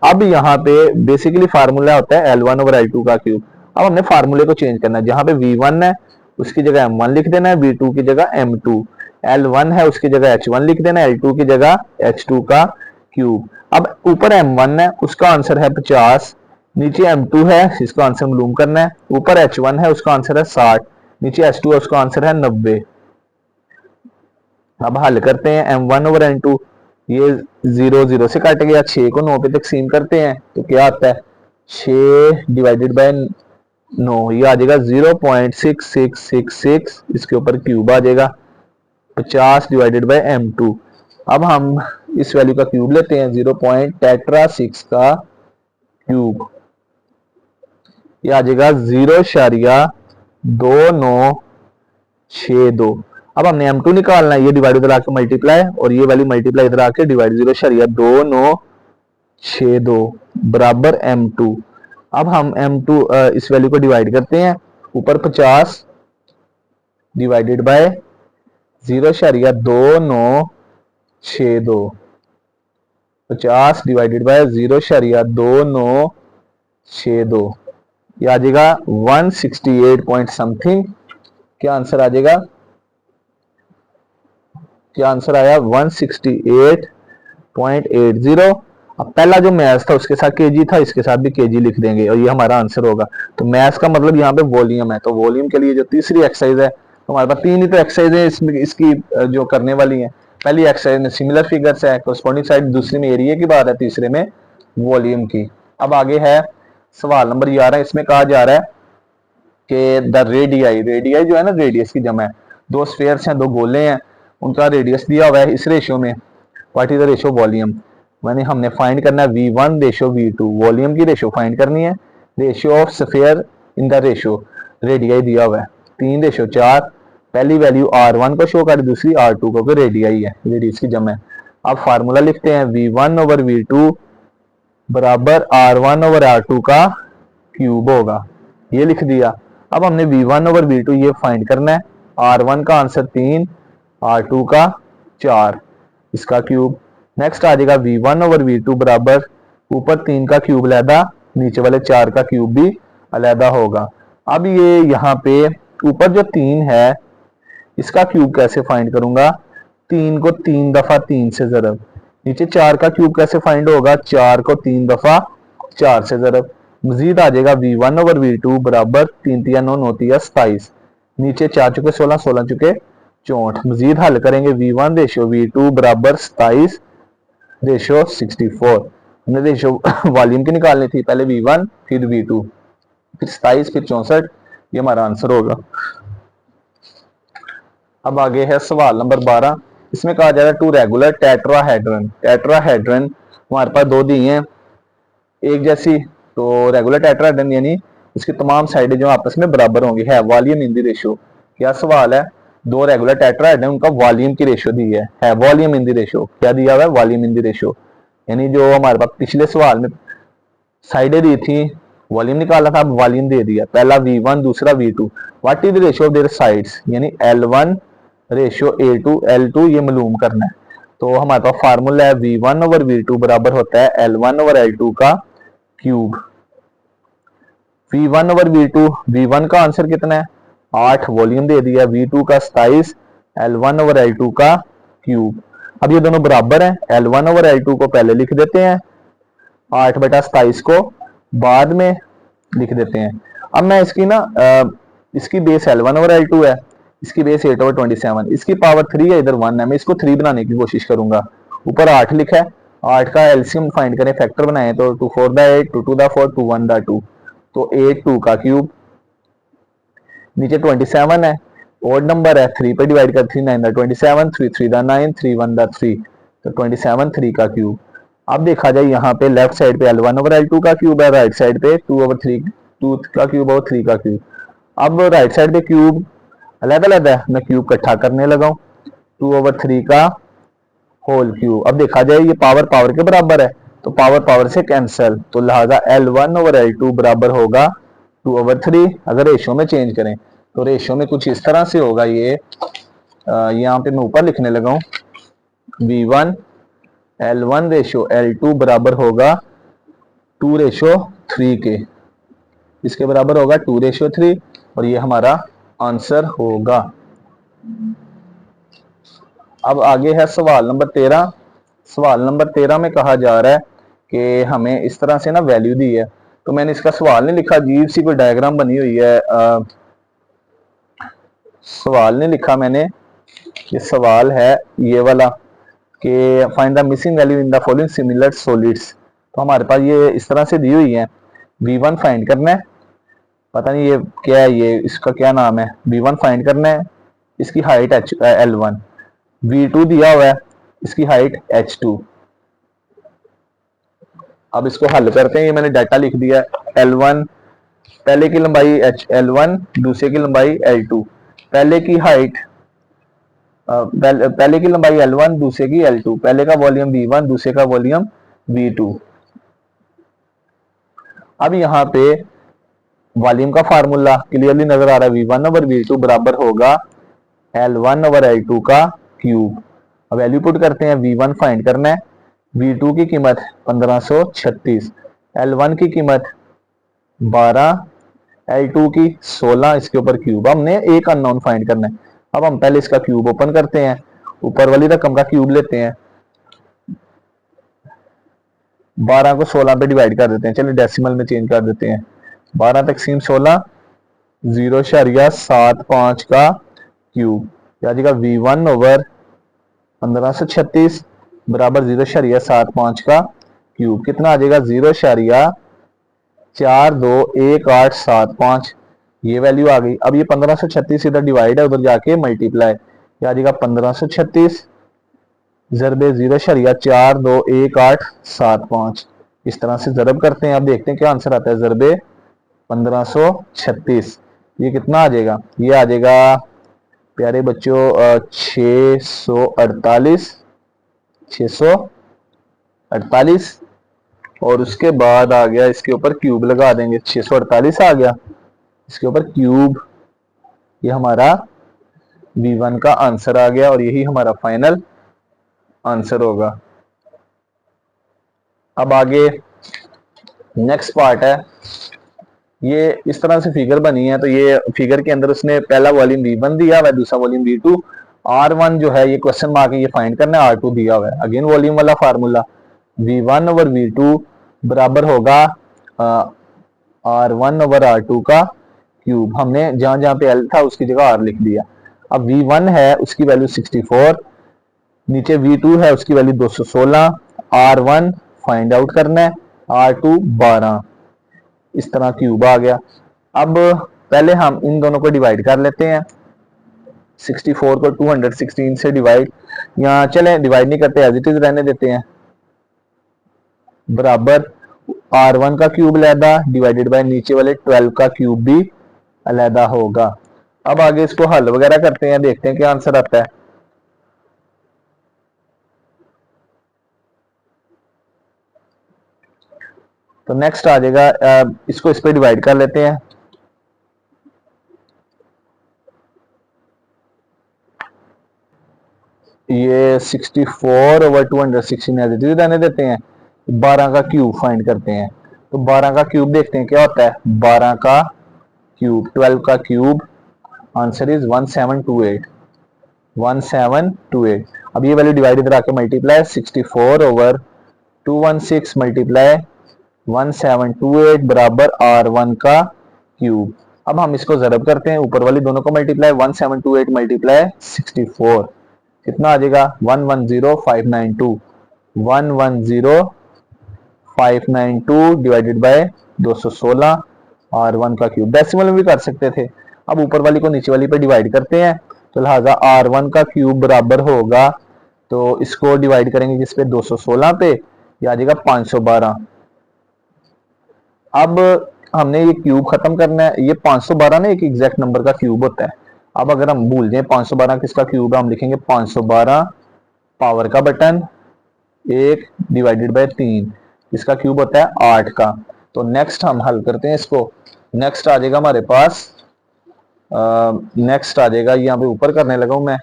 अब यहाँ पे बेसिकली फार्मूला होता है L1 ओवर L2 का क्यूब। अब हमने फार्मूले को चेंज करना है, जहां पे V1 है उसकी जगह M1 लिख देना है, V2 की जगह M2, L1 है उसकी जगह H1 लिख देना है, L2 की जगह H2 का क्यूब। अब ऊपर M1 है उसका आंसर है 50, नीचे M2 है इसका आंसर मालूम करना है, ऊपर H1 है उसका आंसर है 60, नीचे H2 है उसका आंसर है 90। अब हल करते हैं m1 ओवर n2, ये 0 0 से कट गया, 6 को 9 पे तकसीम करते हैं तो क्या आता है 6 डिवाइडेड बाय 9, ये आ जाएगा 0.6666, इसके ऊपर क्यूब आ जाएगा 50 डिवाइडेड बाय m2। अब हम इस वैल्यू का क्यूब लेते हैं 0.tetra6 का क्यूब, ये आ जाएगा 0.2962। अब हमने m2 निकालना है, ये डिवाइड इधर आके मल्टीप्लाई और ये वैल्यू मल्टीप्लाई इधर आके डिवाइड 0.2962 बराबर m2। अब हम m2 इस वैल्यू को डिवाइड करते हैं, ऊपर 50 डिवाइडेड बाय 0.2962, 50 डिवाइडेड बाय 0.2962, ये आ जाएगा 168 पॉइंट समथिंग। क्या आंसर आ जाएगा, क्या आंसर आया 168.80। अब पहला जो मैथ्स था उसके साथ केजी था, इसके साथ भी केजी लिख देंगे और ये हमारा आंसर होगा। तो मैथ्स का मतलब यहाँ पे वॉल्यूम है, तो वॉल्यूम के लिए जो तीसरी एक्सरसाइज है, तो हमारे पास 3 ही तो एक्सरसाइज है इसमें, इसकी जो करने वाली है। पहली एक्सरसाइज में सिमिलर फिगर्स है, कोरस्पॉन्डिंग साइड, दूसरी में एरिया की बात है, तीसरे में वॉल्यूम की। अब आगे है सवाल नंबर 11, इसमें कहा जा रहा है कि द रेडियाई, रेडियाई जो है ना रेडियस की जमा है, दो स्फेयर्स हैं, दो गोले हैं, उनका रेडियस दिया हुआ है इस रेशियो में। What is the ratio volume, मैंने हमने फाइंड करना है v1 रेशियो v2, वॉल्यूम की रेशियो फाइंड करनी है, ratio of sphere in the ratio, radii दिया हुआ है 3:4। पहली वैल्यू r1 को शो कर, दूसरी r2 को, रेडियाई है, रेडियस की जमा है। अब फार्मूला लिखते हैं v1 ओवर v2 बराबर r1 ओवर r2 का क्यूब होगा, ये लिख दिया। अब हमने v1 ओवर v2 ये फाइंड करना है, r1 का आंसर 3, r2 का 4, इसका क्यूब। नेक्स्ट आ जाएगा v1 ओवर v2 बराबर ऊपर 3 का क्यूब अलहदा, नीचे वाले 4 का क्यूब भी अलहदा होगा। अब ये यहाँ पे ऊपर जो 3 है इसका क्यूब कैसे फाइंड करूंगा, 3 को 3 दफा 3 से जरब, नीचे 4 का क्यूब कैसे फाइंड होगा, 4 को 3 दफा 4 से जरब। मजीद आ जाएगा v1 ओवर v2 बराबर 3 3 9 9 27, नीचे 4 चुके 16, 16 चुके 64। मजीद हल करेंगे v1 रेशियो v2 बराबर 27 रेशियो 64। हमने रेशियो वॉल्यूम की निकालनी थी, पहले v1 फिर v2 फिर 27 फिर 64, ये हमारा आंसर होगा। अब आगे है सवाल नंबर 12, इसमें कहा जा रहा है टू रेगुलर टेट्राहेड्रन, टेट्राहेड्रन हमारे पास दो दिए हैं एक जैसी, तो रेगुलर टेट्राहेड्रन यानी इसकी तमाम साइडें जो आपस में बराबर होंगी, है वॉल्यूम इन दी रेशियो। क्या सवाल है, दो रेगुलर टेट्राहेड्रन उनका वॉल्यूम की रेशियो दी है वॉल्यूम इन दी रेशियो, क्या दिया हुआ है वॉल्यूम इन दी रेशियो, यानी जो हमारे पास पिछले सवाल में साइडें दी थी वॉल्यूम निकाला था, अब वॉल्यूम दे दिया, पहला v1 दूसरा v2। What is the ratio of there sides, यानी l1 रेशियो a2 l2 ये मालूम करना है। तो हमारे पास फार्मूला है v1 ओवर v2 बराबर होता है l1 ओवर l2 का cube. v1 over v2, v1 का आंसर कितना है 8, वॉल्यूम दे दिया, v2 का 27, l1 ओवर l2 का क्यूब। अब ये दोनों बराबर हैं, l1 ओवर l2 को पहले लिख देते हैं, 8/27 को बाद में लिख देते हैं। अब मैं इसकी ना इसकी बेस L1 ओवर L2 है, इसकी बेस 8/27, इसकी पावर 3 है, इधर 1 है, मैं इसको 3 बनाने की कोशिश करूंगा। ऊपर 8 लिखा है, 8 का एलसीएम फाइंड करें, फैक्टर बनाए, तो 2 4 दा 8, 2 2 दा 4, 2 1 दा 2, तो 8 2 का क्यूब। नीचे 27 है, ओड नंबर है, 3 पे डिवाइड कर 3 9 दा 27, 3 3 दा 9, 3 1 दा 3, तो 27 3 का क्यूब। अब देखा जाए यहाँ पे लेफ्ट साइड पे L1 ओवर L2 का क्यूब है, राइट साइड पे 2 ओवर 3 2 का क्यूब और 3 का क्यूब। अब राइट साइड पे क्यूब अलग अलग है, मैं क्यूब इकट्ठा करने लगा हूँ, 2 ओवर 3 का होल क्यूब। अब देखा जाए ये पावर पावर के बराबर है, तो पावर पावर से कैंसिल, तो लिहाजा L1 ओवर L2 बराबर होगा 2 ओवर 3। अगर रेशियो में चेंज करें तो रेशियो में कुछ इस तरह से होगा, ये यहाँ पे मैं ऊपर लिखने लगा हूँ v1 L1 रेशियो L2 बराबर होगा 2:3 के, इसके बराबर होगा 2:3, और ये हमारा आंसर होगा। अब आगे है सवाल नंबर 13, सवाल नंबर 13 में कहा जा रहा है कि हमें इस तरह से ना वैल्यू दी है, तो मैंने इसका सवाल नहीं लिखा, अजीब सी कोई डायग्राम बनी हुई है, सवाल नहीं लिखा मैंने, ये सवाल है ये वाला कि find the missing value in the following similar solids. तो हमारे पास ये इस तरह से दी हुई है, V1 फाइंड करना है, पता नहीं ये क्या है, ये इसका क्या नाम है, V1 फाइंड करना है, इसकी हाइट L1, V2 दिया हुआ है, इसकी हाइट H2। अब इसको हल करते हैं, ये मैंने डाटा लिख दिया है। L1 पहले की लंबाई L1, दूसरे की लंबाई L2, पहले की हाइट पहले की लंबाई L1, दूसरे की L2, पहले का वॉल्यूम V1, दूसरे का वॉल्यूम V2। अब यहाँ पे वॉल्यूम का फार्मूला क्लियरली नजर आ रहा है, V1 ओवर V2 बराबर होगा L1 ओवर L2 का क्यूब। अब वैल्यू पुट करते हैं, V1 फाइंड करना है, V2 की कीमत 1536, L1 की कीमत 12, L2 की 16, इसके ऊपर क्यूब। हमने एक अननोन फाइंड करना है। अब हम पहले इसका क्यूब ओपन करते हैं, ऊपर वाली रकम का क्यूब लेते हैं, 12 को 16 पे डिवाइड कर देते हैं, चलिए डेसिमल में चेंज कर देते हैं, 12 तकसीम 16, 0.75 का क्यूब। क्या जाएगा, V1 ओवर 1536 बराबर 0.75 का क्यूब। कितना आ जाएगा, 0.421875। ये वैल्यू आ गई। अब ये 1536 इधर डिवाइड है, उधर जाके मल्टीप्लाई, क्या आ जाएगा 1536 ज़रबे 0.421875। इस तरह से ज़रब करते हैं। अब देखते हैं क्या आंसर आता है, ज़रबे 1536, ये कितना आ जाएगा, ये आ जाएगा प्यारे बच्चों 648, और उसके बाद आ गया इसके ऊपर क्यूब लगा देंगे, 648 आ गया, इसके ऊपर क्यूब। ये हमारा V1 का आंसर आ गया और यही हमारा फाइनल आंसर होगा। अब आगे नेक्स्ट पार्ट है, ये इस तरह से फिगर बनी है। तो ये फिगर के अंदर उसने पहला वॉल्यूम V1 दिया हुआ है, दूसरा वॉल्यूम V2, R1 जो है ये क्वेश्चन मार्क है, ये फाइंड करना है, R2 दिया हुआ है। अगेन वॉल्यूम वाला फार्मूला, V1 ओवर V2 बराबर होगा R1 ओवर R2 का क्यूब। हमने जहां जहां पे L था उसकी जगह R लिख दिया। अब V1 है उसकी वैल्यू 64, नीचे V2 है उसकी वैल्यू 216, R1 फाइंड आउट करना है, R2 12, इस तरह क्यूब आ गया। अब पहले हम इन दोनों को डिवाइड कर लेते हैं, 64 को 216 से डिवाइड, यहाँ चले डिवाइड नहीं करते, एज इट इज रहने देते हैं, बराबर R1 का क्यूब अलहदा डिवाइडेड बाय नीचे वाले 12 का क्यूब भी अलहदा होगा। अब आगे इसको हल वगैरह करते हैं, देखते हैं क्या आंसर आता है। तो नेक्स्ट आ जाएगा, इसको इस पे डिवाइड कर लेते हैं, ये 64 ओवर 216 एज इट इज रहने देते हैं, 12 का क्यूब फाइंड करते हैं। तो 12 का क्यूब देखते हैं क्या होता है, 12 का क्यूब 12 का क्यूब, आंसर इज 1728। अब ये वैल्यू डिवाइड इधर आके मल्टीप्लाई, 64 ओवर 216 मल्टीप्लाई 1728 बराबर R1 का क्यूब। अब हम इसको ज़रब करते हैं, ऊपर वाली दोनों को मल्टीप्लाई, 1728 मल्टीप्लाई 64, कितना आ जाएगा 110592, 110592 डिवाइडेड बाय 216 R1 का क्यूब। डेसिमल में भी कर सकते थे। अब ऊपर वाली को नीचे वाली पे डिवाइड करते हैं, तो लिहाजा R1 का क्यूब बराबर होगा, तो इसको डिवाइड करेंगे जिस पे 216 पे, ये आ जाएगा 512। अब हमने ये क्यूब खत्म करना है, ये 512 ना एक एग्जैक्ट नंबर का क्यूब होता है। अब अगर हम भूल जाए 512 किसका क्यूब है, हम लिखेंगे 512 पावर का बटन 1 डिवाइडेड बाय 3, इसका क्यूब होता है 8 का। तो नेक्स्ट हम हल करते हैं इसको, नेक्स्ट आ जाएगा हमारे पास, नेक्स्ट आ जाएगा, यहाँ पे ऊपर करने लगा हूं मैं,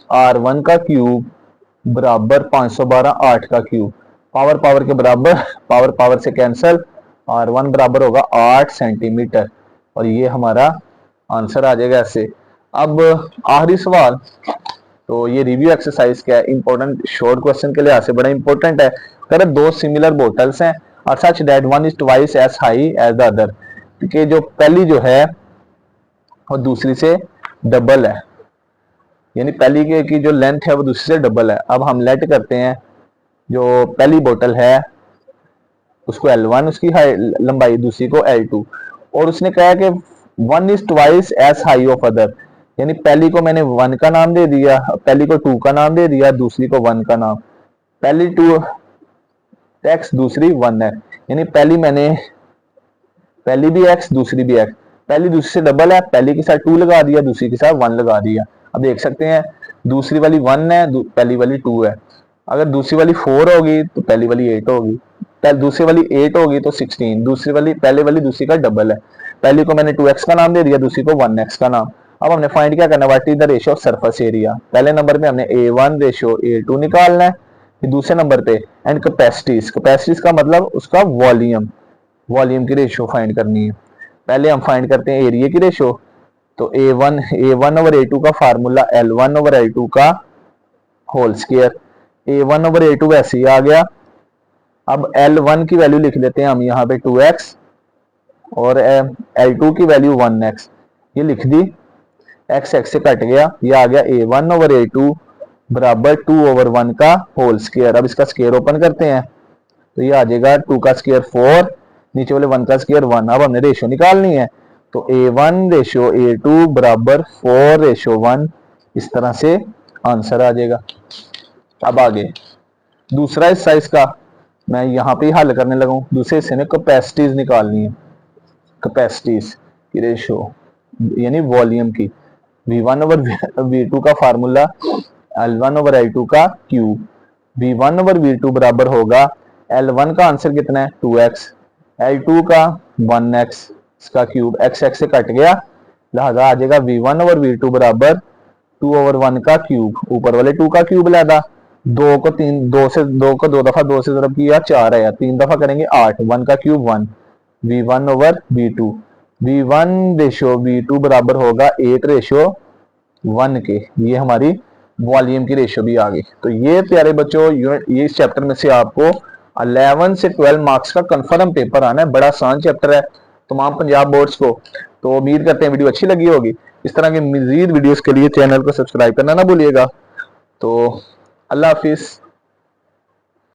R1 का क्यूब बराबर 512 8 का क्यूब, पावर पावर के बराबर, पावर पावर से कैंसल, R1 बराबर होगा 8 सेंटीमीटर, और ये हमारा आंसर आ जाएगा ऐसे। अब आखिरी सवाल, तो ये रिव्यू एक्सरसाइज क्या है, इंपॉर्टेंट शॉर्ट क्वेश्चन के लिहाज से बड़ा इंपॉर्टेंट है। अगर दो सिमिलर बोटल्स हैं और such that one is twice as high as the other, क्योंकि जो पहली जो है वो दूसरी से डबल है, यानी पहली की जो लेंथ है वो दूसरी से डबल है। अब हम लेट करते हैं जो पहली बोतल है उसको L1 उसकी लंबाई, दूसरी को L2, और उसने कहा कि 1 is twice as high of other, यानी पहली को मैंने 1 का नाम दे दिया, पहली को 2 का नाम दे दिया, दूसरी को 1 का नाम, पहली 2 x दूसरी 1 है, यानी पहली भी x दूसरी भी x, पहली दूसरी से डबल है, पहली के साथ 2 लगा दिया, दूसरी के साथ 1 लगा दिया। अब देख सकते हैं दूसरी वाली 1 है, पहली वाली 2 है, अगर दूसरी वाली 4 होगी तो पहली वाली 8 होगी, दूसरी वाली 8 होगी तो 16, दूसरी वाली पहले वाली दूसरी का डबल है, पहली को मैंने 2x का नाम दे दिया, दूसरी को 1x का नाम। अब हमने फाइंड क्या करना है, what is the ratio of surface area. पहले नंबर पे हमने A1 रेशियो A2 निकालना है, फिर दूसरे नंबर पे एंड कैपेसिटीज का मतलब उसका वॉल्यूम की रेशियो फाइंड करनी है। पहले हम फाइंड करते हैं एरिया की रेशियो, तो A1 ओवर A2 का फार्मूला L1 ओवर L2 का whole square, A1 over A2 वैसे ही आ गया। अब L1 की वैल्यू लिख लेते हैं हम यहाँ पे 2x और L2 की वैल्यू 1x, ये लिख दी, x से कट गया, ये आ गया A1 ओवर A2 बराबर 2 ओवर 1 का होल स्क्वायर। अब इसका स्क्वायर ओपन करते हैं तो ये आ जाएगा 2 का स्क्वायर 4, नीचे वाले 1 का स्क्वायर 1। अब हमने रेशियो निकालनी है, तो A1 रेशियो A2 बराबर 4 रेशियो 1, इस तरह से आंसर आ जाएगा। अब आगे दूसरा हिस्सा इसका मैं यहाँ पे हल करने लगा हूँ। दूसरे हिस्से में कैपेसिटीज निकालनी है, कैपेसिटीज की रेशियो यानी वॉल्यूम की। V1 ओवर V2 का फार्मूला L1 ओवर L2 का क्यूब, V1 ओवर V2 बराबर होगा L1 का आंसर कितना है 2x, L2 का 1x इसका क्यूब, x से कट गया, लिहाजा आ जाएगा V1 ओवर V2 बराबर 2 ओवर 1 का क्यूब, ऊपर वाले 2 का क्यूब लादा, 2 को 2 दफा 2 से ज़रब किया 4 आया, 3 दफा करेंगे 8, 1 का cube 1, V1 over V2, V1 ratio V2 बराबर होगा 8 रेशियो 1 के। ये हमारी वॉल्यूम की रेशियो भी आ गई। तो ये प्यारे बच्चों ये इस चैप्टर में से आपको 11 से 12 मार्क्स का कंफर्म पेपर आना है। बड़ा आसान चैप्टर है तमाम पंजाब बोर्ड्स को। तो उम्मीद करते हैं वीडियो अच्छी लगी होगी। इस तरह के मजीद वीडियोस के लिए चैनल को सब्सक्राइब करना ना भूलिएगा। तो अल्लाह हाफिज।